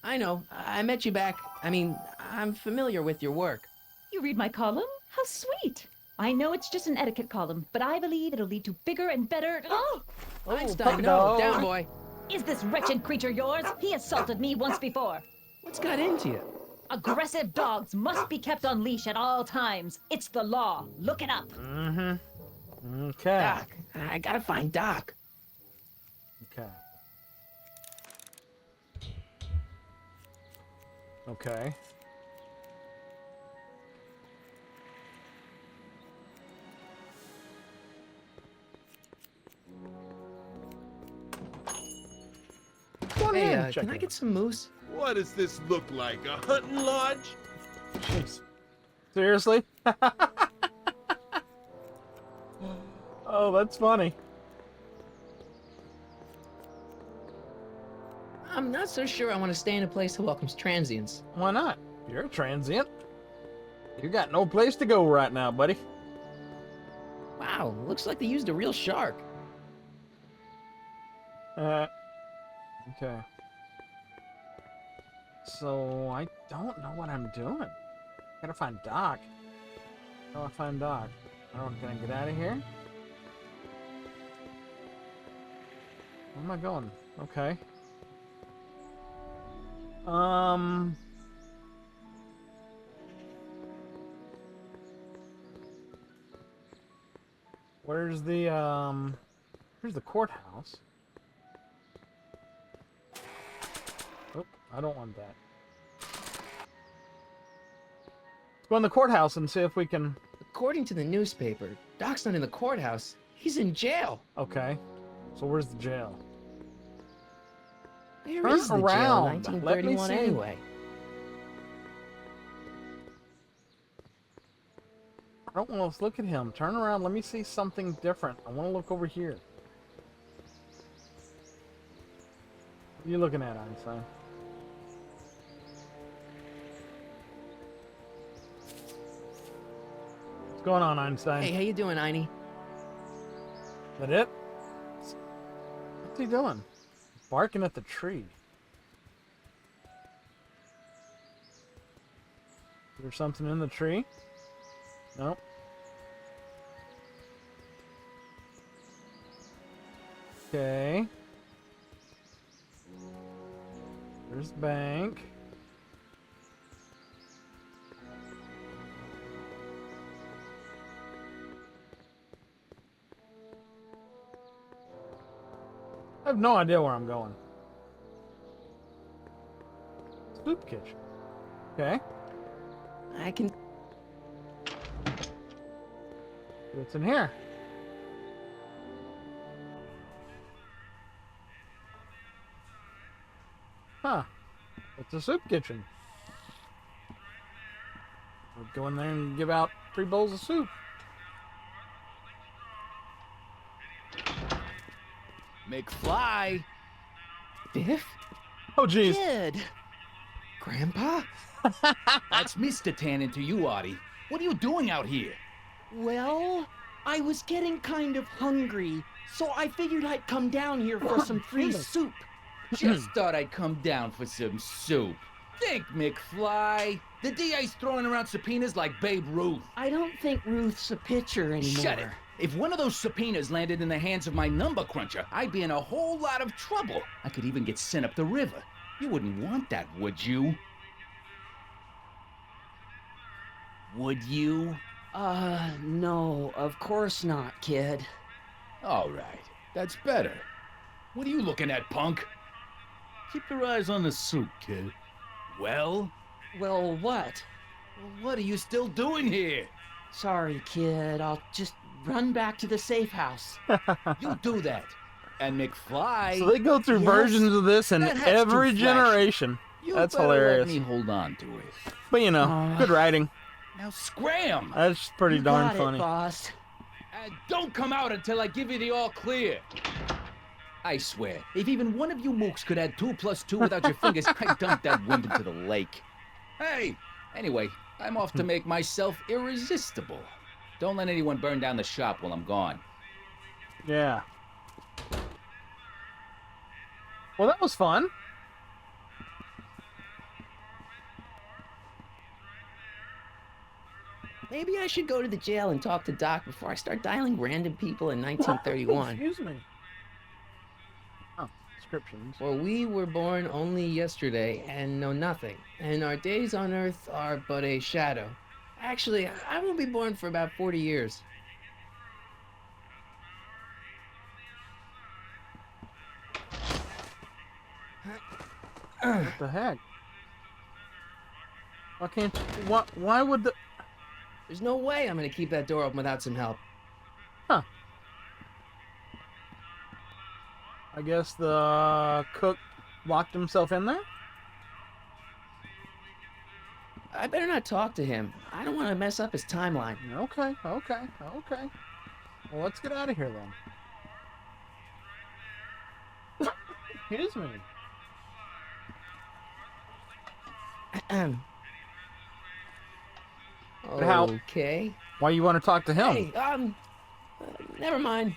I know. I met you back. I mean, I'm familiar with your work. You read my column? How sweet. I know it's just an etiquette column, but I believe it'll lead to bigger and better... Oh! Einstein, no. Down, boy. Is this wretched creature yours? He assaulted me once before. What's got into you? Aggressive dogs must be kept on leash at all times. It's the law. Look it up. Mm-hmm. Okay. Doc. I gotta find Doc. Okay. Okay. Hey, can I get some moose? What does this look like? A hunting lodge? Jeez. Seriously? Oh, that's funny. I'm not so sure I want to stay in a place that welcomes transients. Why not? You're a transient. You got no place to go right now, buddy. Wow, looks like they used a real shark. Okay. So, I don't know what I'm doing. Gotta find Doc. How do I find Doc? Oh, can I get out of here? Where am I going? Okay. Where's the courthouse? Oh, I don't want that. Go in the courthouse and see if we can... According to the newspaper, Doc's not in the courthouse. He's in jail. Okay. So where's the jail? Where Turn is the jail around. in Let me 1931 see. anyway? I don't want to look at him. Turn around. Let me see something different. I want to look over here. What are you looking at, Einstein? What's going on, Einstein? Hey, how you doing, Einie? Is that it? What's he doing? Barking at the tree. Is there something in the tree? Nope. Okay. There's the bank. I have no idea where I'm going. Soup kitchen. Okay. I can... What's in here? Huh. It's a soup kitchen. We'll go in there and give out 3 bowls of soup. McFly! Biff? Oh, jeez. Kid! Grandpa? That's Mr. Tannen to you, Artie. What are you doing out here? Well, I was getting kind of hungry, so I figured I'd come down here for some free soup. Just thought I'd come down for some soup. Think, McFly. The DA's throwing around subpoenas like Babe Ruth. I don't think Ruth's a pitcher anymore. Shut it. If one of those subpoenas landed in the hands of my number cruncher, I'd be in a whole lot of trouble. I could even get sent up the river. You wouldn't want that, would you? Would you? No, of course not, kid. All right, that's better. What are you looking at, punk? Keep your eyes on the soup, kid. Well, Well, what? what are you still doing here? Sorry, kid. I'll just run back to the safe house. You do that. And McFly, So they go through Yes. versions of this in That hat's every too flashy. generation. you That's better hilarious. let me hold on to it. But you know, good writing. Now scram! That's pretty You darn got funny. it, boss. And don't come out until I give you the all clear. I swear, if even one of you mooks could add 2 + 2 without your fingers, I'd dump that wind into the lake. Hey! Anyway, I'm off to make myself irresistible. Don't let anyone burn down the shop while I'm gone. Yeah. Well, that was fun. Maybe I should go to the jail and talk to Doc before I start dialing random people in 1931. Excuse me. Oh, descriptions. For we were born only yesterday and know nothing, and our days on earth are but a shadow. Actually, I won't be born for about 40 years. What the heck? Why can't you, why would the... There's no way I'm gonna keep that door open without some help. Huh. I guess the cook locked himself in there? I better not talk to him. I don't want to mess up his timeline. Okay, okay, okay. Well, let's get out of here then. Excuse me. How- Okay. Why you want to talk to him? Hey, never mind.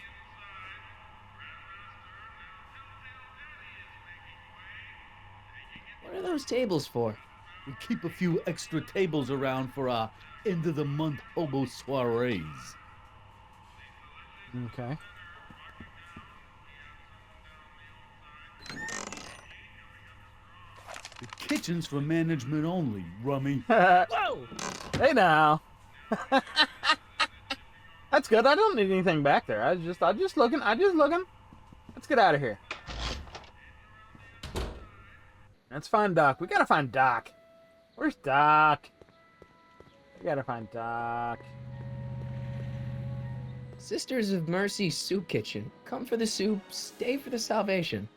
What are those tables for? We keep a few extra tables around for our end-of-the-month hobo soirees. Okay. The kitchen's for management only, rummy. Whoa! Hey now. That's good. I don't need anything back there. I just looking. Let's get out of here. Let's find Doc. We gotta find Doc. Where's Doc? We gotta find Doc. Sisters of Mercy Soup Kitchen. Come for the soup, stay for the salvation.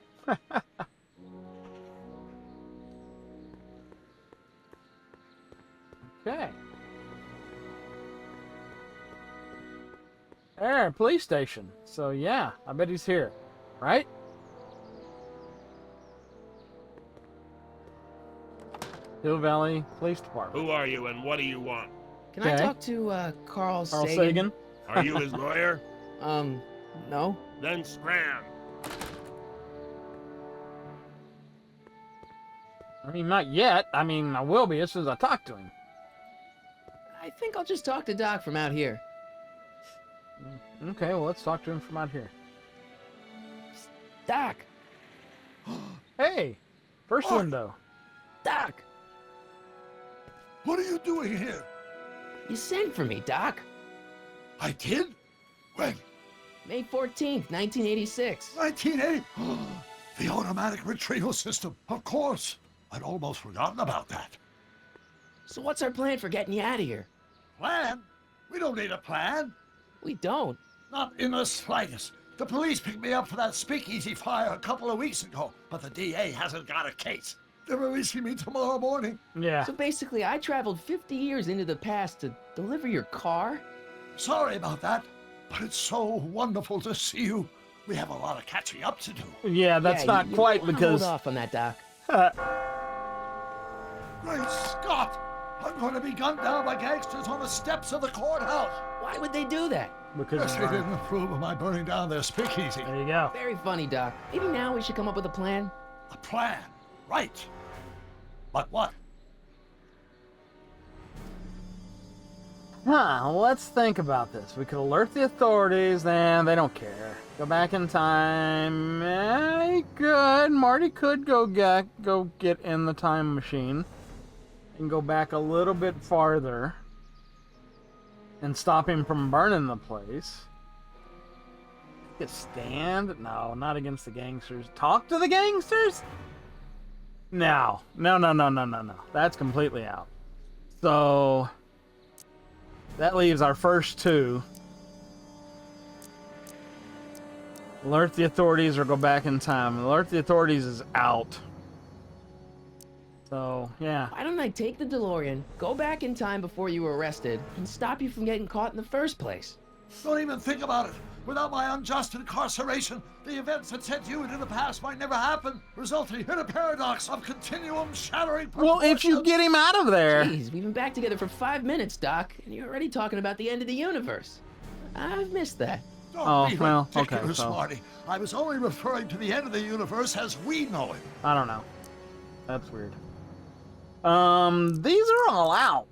Okay. There, police station. So yeah, I bet he's here, right? Hill Valley Police Department. Who are you and what do you want? Can I Okay. talk to Carl Carl Sagan? Sagan. Are you his lawyer? No. Then scram. I mean, not yet. I mean, I will be as soon as I talk to him. I think I'll just talk to Doc from out here. Okay, well, let's talk to him from out here. Doc! Hey, first What? window. Doc! What are you doing here? You sent for me, Doc. I did? When? May 14th, 1986. 1980? The automatic retrieval system. Of course. I'd almost forgotten about that. So what's our plan for getting you out of here? Plan? We don't need a plan. We don't. Not in the slightest. The police picked me up for that speakeasy fire a couple of weeks ago, but the DA hasn't got a case. They're releasing me tomorrow morning. Yeah. So basically, I traveled 50 years into the past to deliver your car? Sorry about that, but it's so wonderful to see you. We have a lot of catching up to do. Yeah, that's not you quite wanna because. Hold off on that, Doc. Great Scott! I'm going to be gunned down by gangsters on the steps of the courthouse. Why would they do that? Because Guess they didn't approve of my burning down their speakeasy. there you go. Very funny, Doc. Maybe now we should come up with a plan. A plan, right? But what? Huh, let's think about this. We could alert the authorities, then they don't care. Go back in time. He could. Marty could go get in the time machine and go back a little bit farther and stop him from burning the place. Take a stand? No, not against the gangsters. Talk to the gangsters? No. That's completely out. So that leaves our first two. Alert the authorities or go back in time. Alert the authorities is out. So, yeah. Why don't I take the DeLorean, go back in time before you were arrested, and stop you from getting caught in the first place? Don't even think about it. Without my unjust incarceration, the events that sent you into the past might never happen, resulting in a paradox of continuum shattering Well, if you get him out of there. Jeez, we've been back together for 5 minutes, Doc, and you're already talking about the end of the universe. I've missed that. Don't be well, okay, ridiculous, so- Marty. I was only referring to the end of the universe as we know it. I don't know. That's weird. These are all out.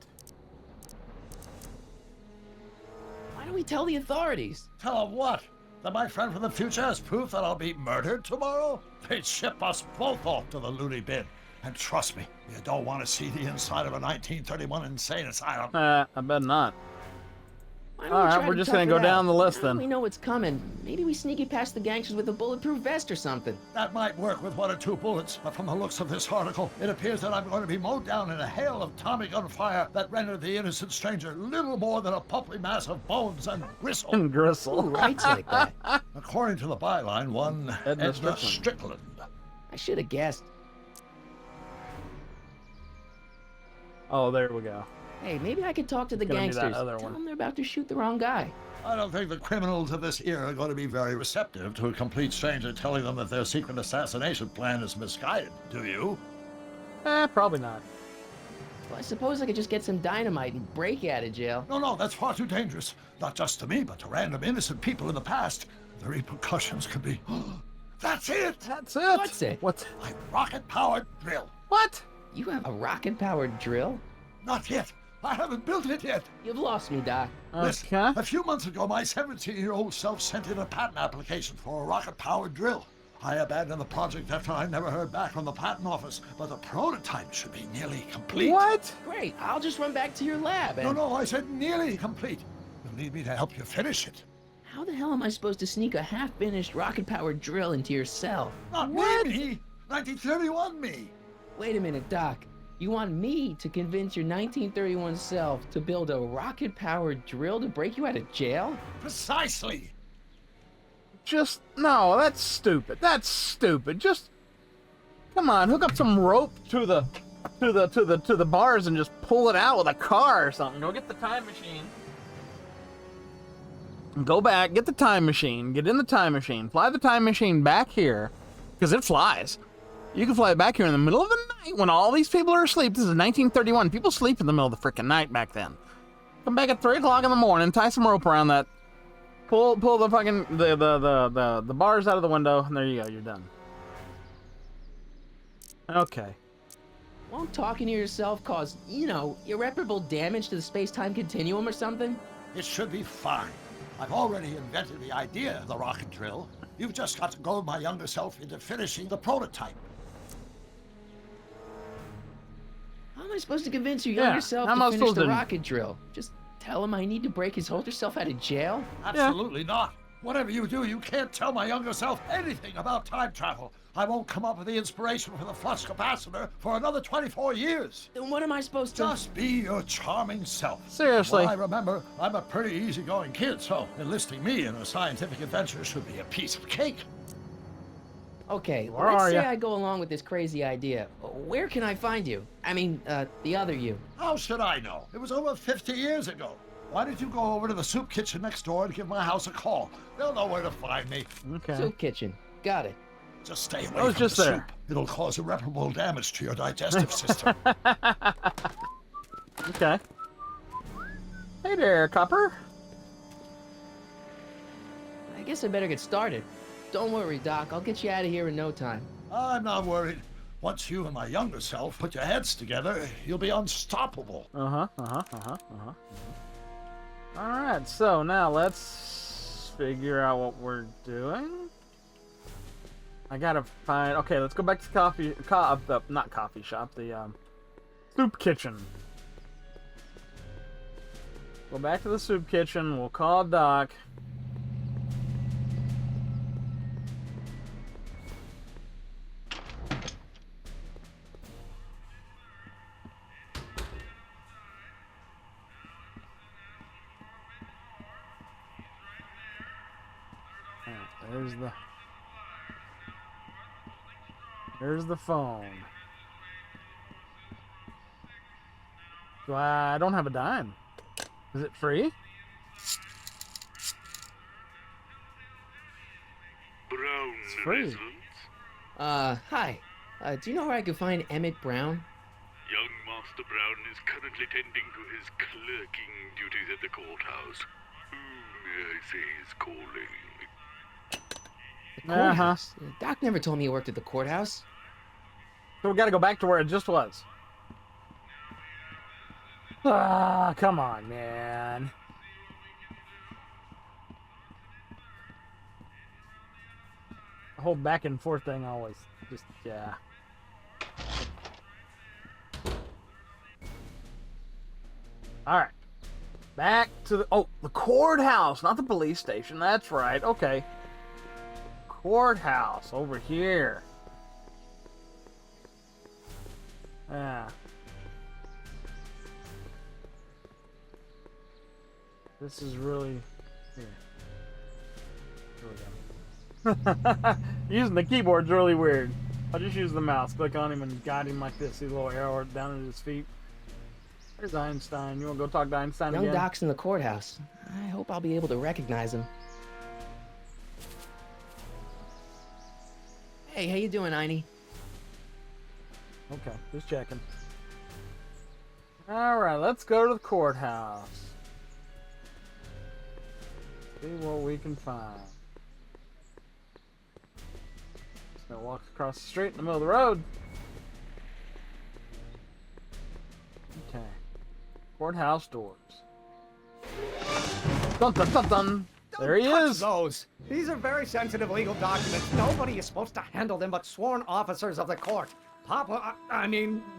Why don't we tell the authorities? Tell them what? That my friend from the future has proof that I'll be murdered tomorrow? They'd ship us both off to the loony bin. And trust me, you don't want to see the inside of a 1931 insane asylum. I bet not. Why don't All we right, try we're to just gonna tough go it down out? the list Now then. We know what's coming. Maybe we sneak it past the gangsters with a bulletproof vest or something. That might work with 1 or 2 bullets, but from the looks of this article, it appears that I'm going to be mowed down in a hail of Tommy gun fire that rendered the innocent stranger little more than a pulpy mass of bones and gristle. And Gristle. Who writes like that? According to the byline, one Edna Edna Strickland. Strickland. I should have guessed. Oh, there we go. Hey, maybe I could talk to the Gonna be that gangsters. other Tell one. them they're about to shoot the wrong guy. I don't think the criminals of this era are going to be very receptive to a complete stranger telling them that their secret assassination plan is misguided, do you? Probably not. Well, I suppose I could just get some dynamite and break you out of jail. No, that's far too dangerous. Not just to me, but to random innocent people in the past. The repercussions could be... That's it! That's it. What's it? What's My rocket-powered drill. what? You have a rocket-powered drill? Not yet. I haven't built it yet. You've lost me, Doc. Listen, Okay. a few months ago, my 17-year-old self sent in a patent application for a rocket-powered drill. I abandoned the project after I never heard back from the patent office, but the prototype should be nearly complete. What? Great. I'll just run back to your lab and... No, I said nearly complete. You'll need me to help you finish it. How the hell am I supposed to sneak a half-finished rocket-powered drill into your cell? Not me! 1931 me! Wait a minute, Doc. You want me to convince your 1931 self to build a rocket-powered drill to break you out of jail? Precisely. Just, no, that's stupid. That's stupid. Just, come on, hook up some rope to the bars and just pull it out with a car or something. Go get the time machine. Go back, get the time machine, get in the time machine, fly the time machine back here, because it flies. You can fly it back here in the middle of the night when all these people are asleep. This is 1931. People sleep in the middle of the freaking night back then. Come back at 3 o'clock in the morning, tie some rope around that, pull the fucking the bars out of the window, and there you go. You're done. Okay. Won't talking to yourself cause, irreparable damage to the space-time continuum or something? It should be fine. I've already invented the idea of the rocket drill. You've just got to goad my younger self into finishing the prototype. How am I supposed to convince your younger self to finish the rocket drill? Just tell him I need to break his older self out of jail? Absolutely not. Whatever you do, you can't tell my younger self anything about time travel. I won't come up with the inspiration for the flux capacitor for another 24 years. Then what am I supposed to... Just be your charming self. Seriously. Well, I remember, I'm a pretty easygoing kid, so enlisting me in a scientific adventure should be a piece of cake. Okay, let's say I go along with this crazy idea. Where can I find you? I mean, the other you. How should I know? It was over 50 years ago. Why don't you go over to the soup kitchen next door and give my house a call? They'll know where to find me. Okay. Soup kitchen. Got it. Just stay away from the soup. It'll cause irreparable damage to your digestive system. Okay. Hey there, copper. I guess I better get started. Don't worry, Doc. I'll get you out of here in no time. I'm not worried. Once you and my younger self put your heads together, you'll be unstoppable. Alright, so now let's figure out what we're doing. I gotta find... Okay, let's go back to not coffee shop, the soup kitchen. Go back to the soup kitchen, we'll call Doc. There's the phone. I don't have a dime. Is it free? Brown it's free. Hi. Do you know where I can find Emmett Brown? Young Master Brown is currently tending to his clerking duties at the courthouse. Who may I say is calling? The courthouse? Doc never told me he worked at the courthouse. So we gotta go back to where it just was. Ah, come on, man. The whole back and forth thing always just, yeah. Alright. Back to the, the courthouse, not the police station. That's right, okay. Courthouse, over here. Yeah. This is really... Here. Here we go. Using the keyboard's really weird. I'll just use the mouse. Click on him and guide him like this. See the little arrow down at his feet. There's Einstein. You want to go talk to Einstein again? Young Doc's in the courthouse. I hope I'll be able to recognize him. Hey, how you doing, Einie? Okay, just checking. Alright, let's go to the courthouse. See what we can find. Just gonna walk across the street in the middle of the road. Okay. Courthouse doors. Dun dun dun dun! There he is! Those. These are very sensitive legal documents. Nobody is supposed to handle them but sworn officers of the court.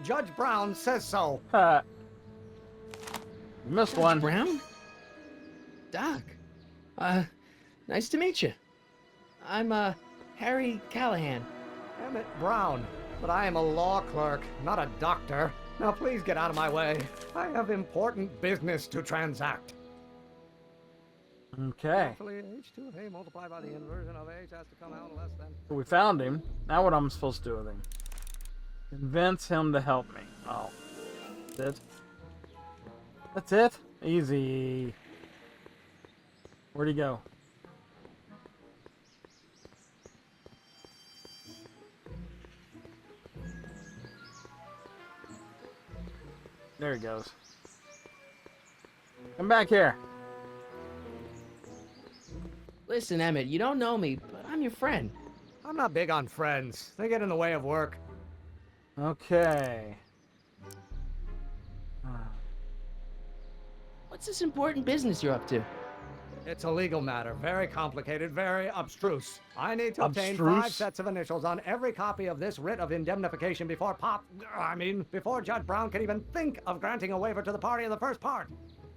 Judge Brown says so. Missed one. Brown? Doc. Nice to meet you. I'm, Harry Callahan. Emmett Brown. But I am a law clerk, not a doctor. Now please get out of my way. I have important business to transact. Okay. Actually, H2A multiplied by the inversion of H has to come out less than... So we found him. Now what am I supposed to do with him? Convince him to help me. Oh. That's it? That's it? Easy. Where'd he go? There he goes. Come back here. Listen, Emmett, you don't know me, but I'm your friend. I'm not big on friends. They get in the way of work. Okay. What's this important business you're up to? It's a legal matter. Very complicated, very abstruse. I need to obtain Abstruse? 5 sets of initials on every copy of this writ of indemnification before before Judge Brown can even think of granting a waiver to the party in the first part.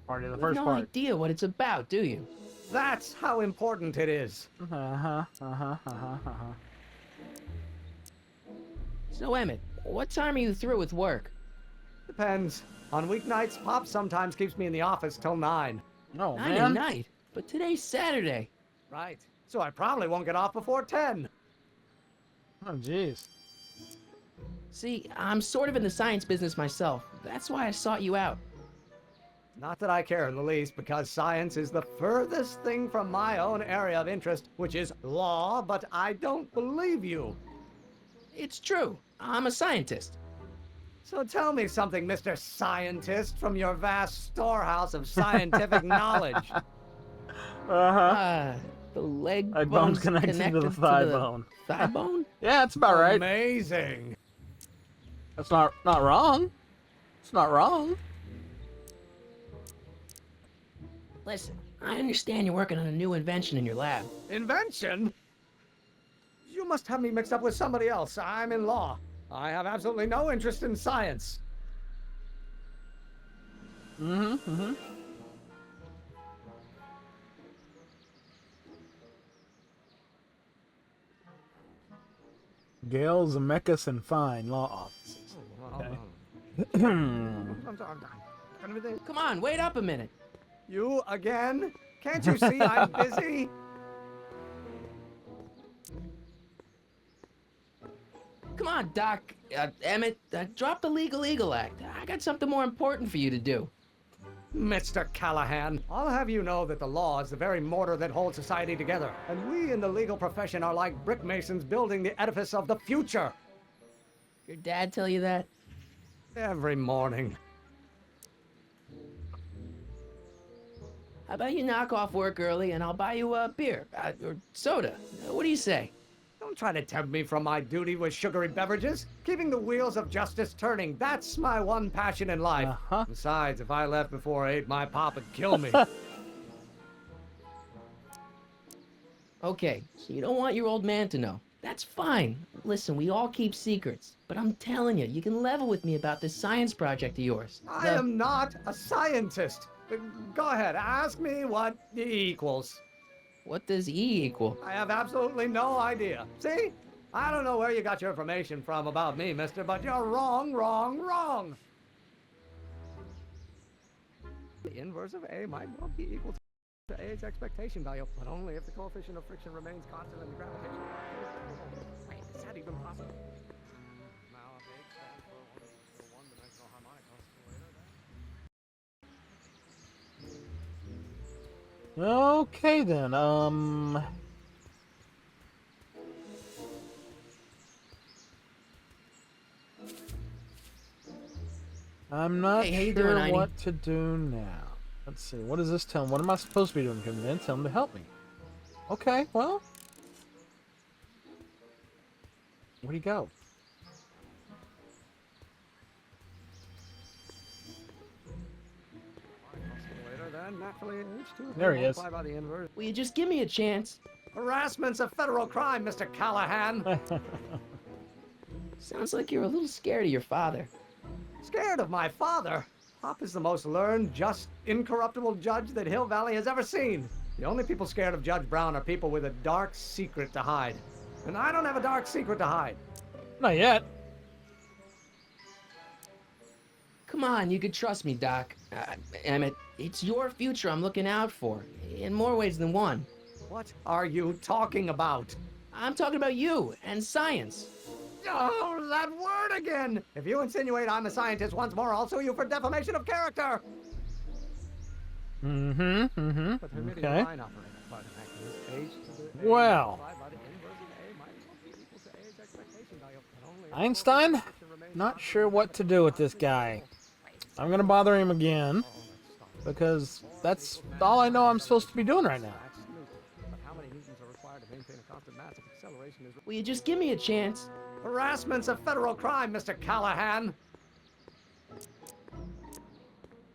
Party of the You have first no part. idea what it's about, do you? That's how important it is. So, Emmett, what time are you through with work? Depends. On weeknights, Pop sometimes keeps me in the office till 9. No, 9 man. at night? But today's Saturday. Right. So I probably won't get off before 10. Oh, jeez. See, I'm sort of in the science business myself. That's why I sought you out. Not that I care in the least, because science is the furthest thing from my own area of interest, which is law, but I don't believe you. It's true. I'm a scientist. So tell me something, Mr. Scientist, from your vast storehouse of scientific knowledge. The leg Leg bone's bone's connected to the thigh bone. Thigh bone? Yeah, that's about right. Amazing. That's not wrong. It's not wrong. Listen, I understand you're working on a new invention in your lab. Invention? You must have me mixed up with somebody else. I'm in law. I have absolutely no interest in science. Gale, Zemeckis, and Fine law offices. Okay. I'm sorry. Come on, wait up a minute. You again? Can't you see I'm busy? Come on, Doc. Emmett, drop the Legal Eagle Act. I got something more important for you to do. Mr. Callahan, I'll have you know that the law is the very mortar that holds society together, and we in the legal profession are like brick masons building the edifice of the future. Your dad tell you that? Every morning. How about you knock off work early and I'll buy you a beer or soda? What do you say? Don't try to tempt me from my duty with sugary beverages. Keeping the wheels of justice turning, that's my one passion in life. Besides, if I left before 8, my pop would kill me. Okay, so you don't want your old man to know. That's fine. Listen, we all keep secrets. But I'm telling you, you can level with me about this science project of yours. I am not a scientist. Go ahead, ask me what E equals. What does E equal? I have absolutely no idea. See? I don't know where you got your information from about me, mister, but you're wrong, wrong, wrong. The inverse of A might well be equal to A's expectation value, but only if the coefficient of friction remains constant and the gravitational pull. Wait, is that even possible? Now, if H stands for one-dimensional harmonic oscillator, Okay then. I'm not Hey, how you sure doing, Heidi? what to do now. Let's see. What does this tell him? What am I supposed to be doing? Convince him to help me. Okay, well. Where'd he go? There he is. Will you just give me a chance? Harassment's a federal crime, Mr. Callahan. Sounds like you're a little scared of your father. Scared of my father? Pop is the most learned, just, incorruptible judge that Hill Valley has ever seen. The only people scared of Judge Brown are people with a dark secret to hide. And I don't have a dark secret to hide. Not yet. Come on, you could trust me, Doc. Emmett, it's your future I'm looking out for, in more ways than one. What are you talking about? I'm talking about you and science. Oh, that word again! If you insinuate I'm a scientist once more, I'll sue you for defamation of character! Okay. Well. Einstein? Not sure what to do with this guy. I'm gonna bother him again, because that's all I know I'm supposed to be doing right now. Will you just give me a chance? Harassment's a federal crime, Mr. Callahan.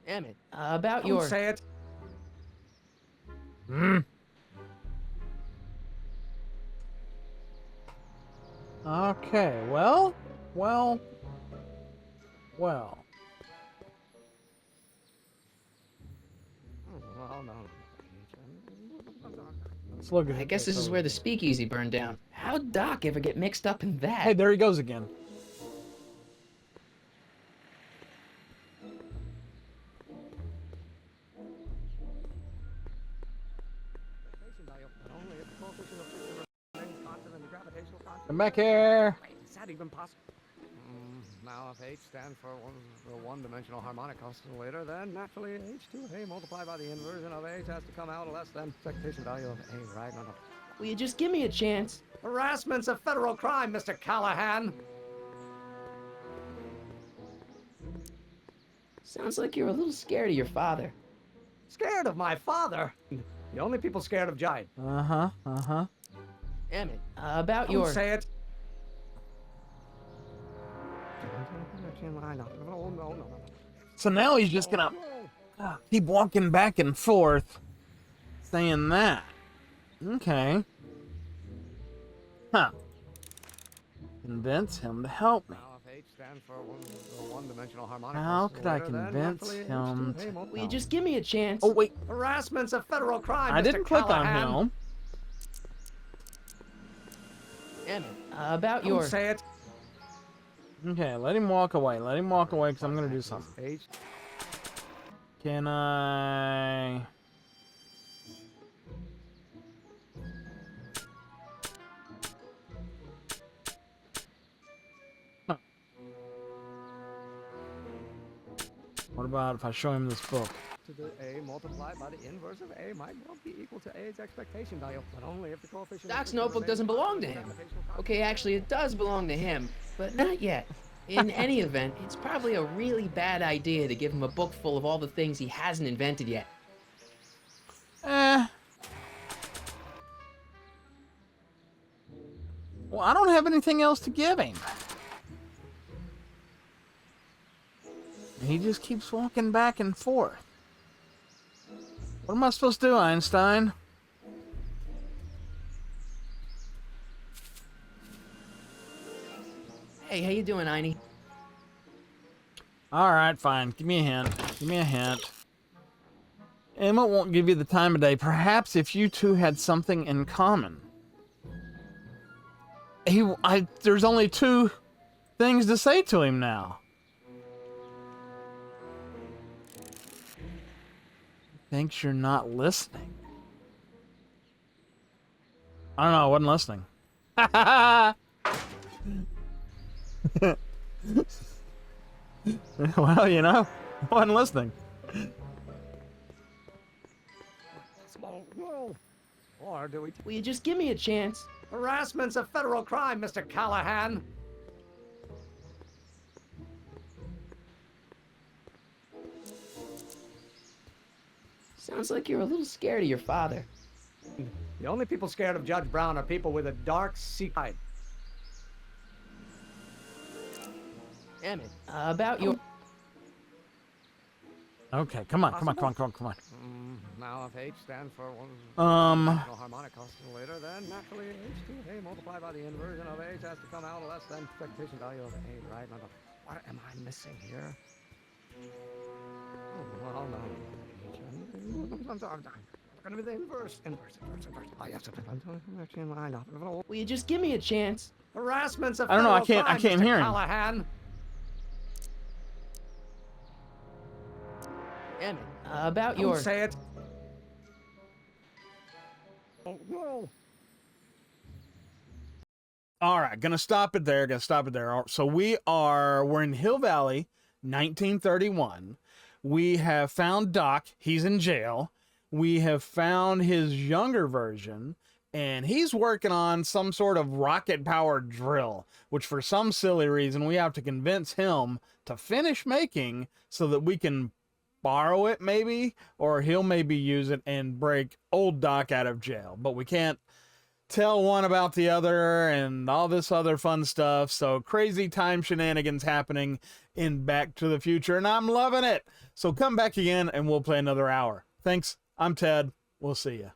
Emmett, about Don't your... say it. Okay, well. Let's look at I guess this is where the speakeasy burned down. How'd Doc ever get mixed up in that? Hey, there he goes again. Come back here. Is that even possible? Now, if H stands for the one-dimensional harmonic oscillator, then naturally H2A multiplied by the inversion of H has to come out less than expectation value of A, right? No. Will you just give me a chance? Harassment's a federal crime, Mr. Callahan. Sounds like you're a little scared of your father. Scared of my father? The only people scared of Giant. Emmett, about Don't your... say it. So now he's just gonna keep walking back and forth, saying that. Okay. Huh. Convince him to help me. How could I convince him to... Will you just give me a chance? Oh, wait. Harassment's a federal crime, I Mr. didn't click Callahan. on him. Emmett, about Don't your... say it. Okay, let him walk away. Let him walk away, because I'm going to do something. Can I... Huh. What about if I show him this book? To the A multiplied by the inverse of A might well be equal to A's expectation value, but only if the coefficient... Doc's notebook doesn't belong to him. Okay, actually, it does belong to him, but not yet. In any event, it's probably a really bad idea to give him a book full of all the things he hasn't invented yet. Well, I don't have anything else to give him. He just keeps walking back and forth. What am I supposed to do, Einstein? Hey, how you doing, Einie? All right, fine. Give me a hint. Give me a hint. Emma won't give you the time of day. Perhaps if you two had something in common. There's only two things to say to him now. Thinks you're not listening. I don't know. I wasn't listening. Well, you know, I wasn't listening. Or do we... Will you just give me a chance? Harassment's a federal crime, Mr. Callahan. Sounds like you're a little scared of your father. The only people scared of Judge Brown are people with a dark secret. Emmett, about your... Okay, come on. Now, if H stands for harmonic oscillator, then naturally H2A multiplied by the inversion of H has to come out less than expectation value of A, right? What am I missing here? Oh, well, no. I'm gonna be the inverse. Oh, yes, I know. Will you just give me a chance? Harassment's a I don't know. I federal can't crime, hear him. Callahan. Emmett, about Don't your... say it. Oh, no. All right, gonna stop it there. So we're in Hill Valley, 1931. We have found Doc. He's in jail. We have found his younger version, and he's working on some sort of rocket-powered drill, which for some silly reason we have to convince him to finish making so that we can borrow it maybe, or he'll maybe use it and break old Doc out of jail. But we can't tell one about the other and all this other fun stuff. So crazy time shenanigans happening in Back to the Future, and I'm loving it. So come back again and we'll play another hour. Thanks. I'm Ted. We'll see you.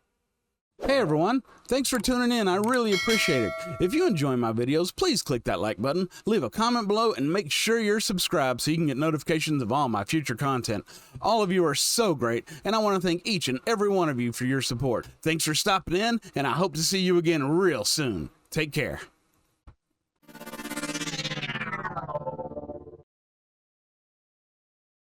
Hey everyone, thanks for tuning in. I really appreciate it. If you enjoy my videos, please click that like button, leave a comment below, and make sure you're subscribed so you can get notifications of all my future content. All of you are so great, and I want to thank each and every one of you for your support. Thanks for stopping in, and I hope to see you again real soon. Take care.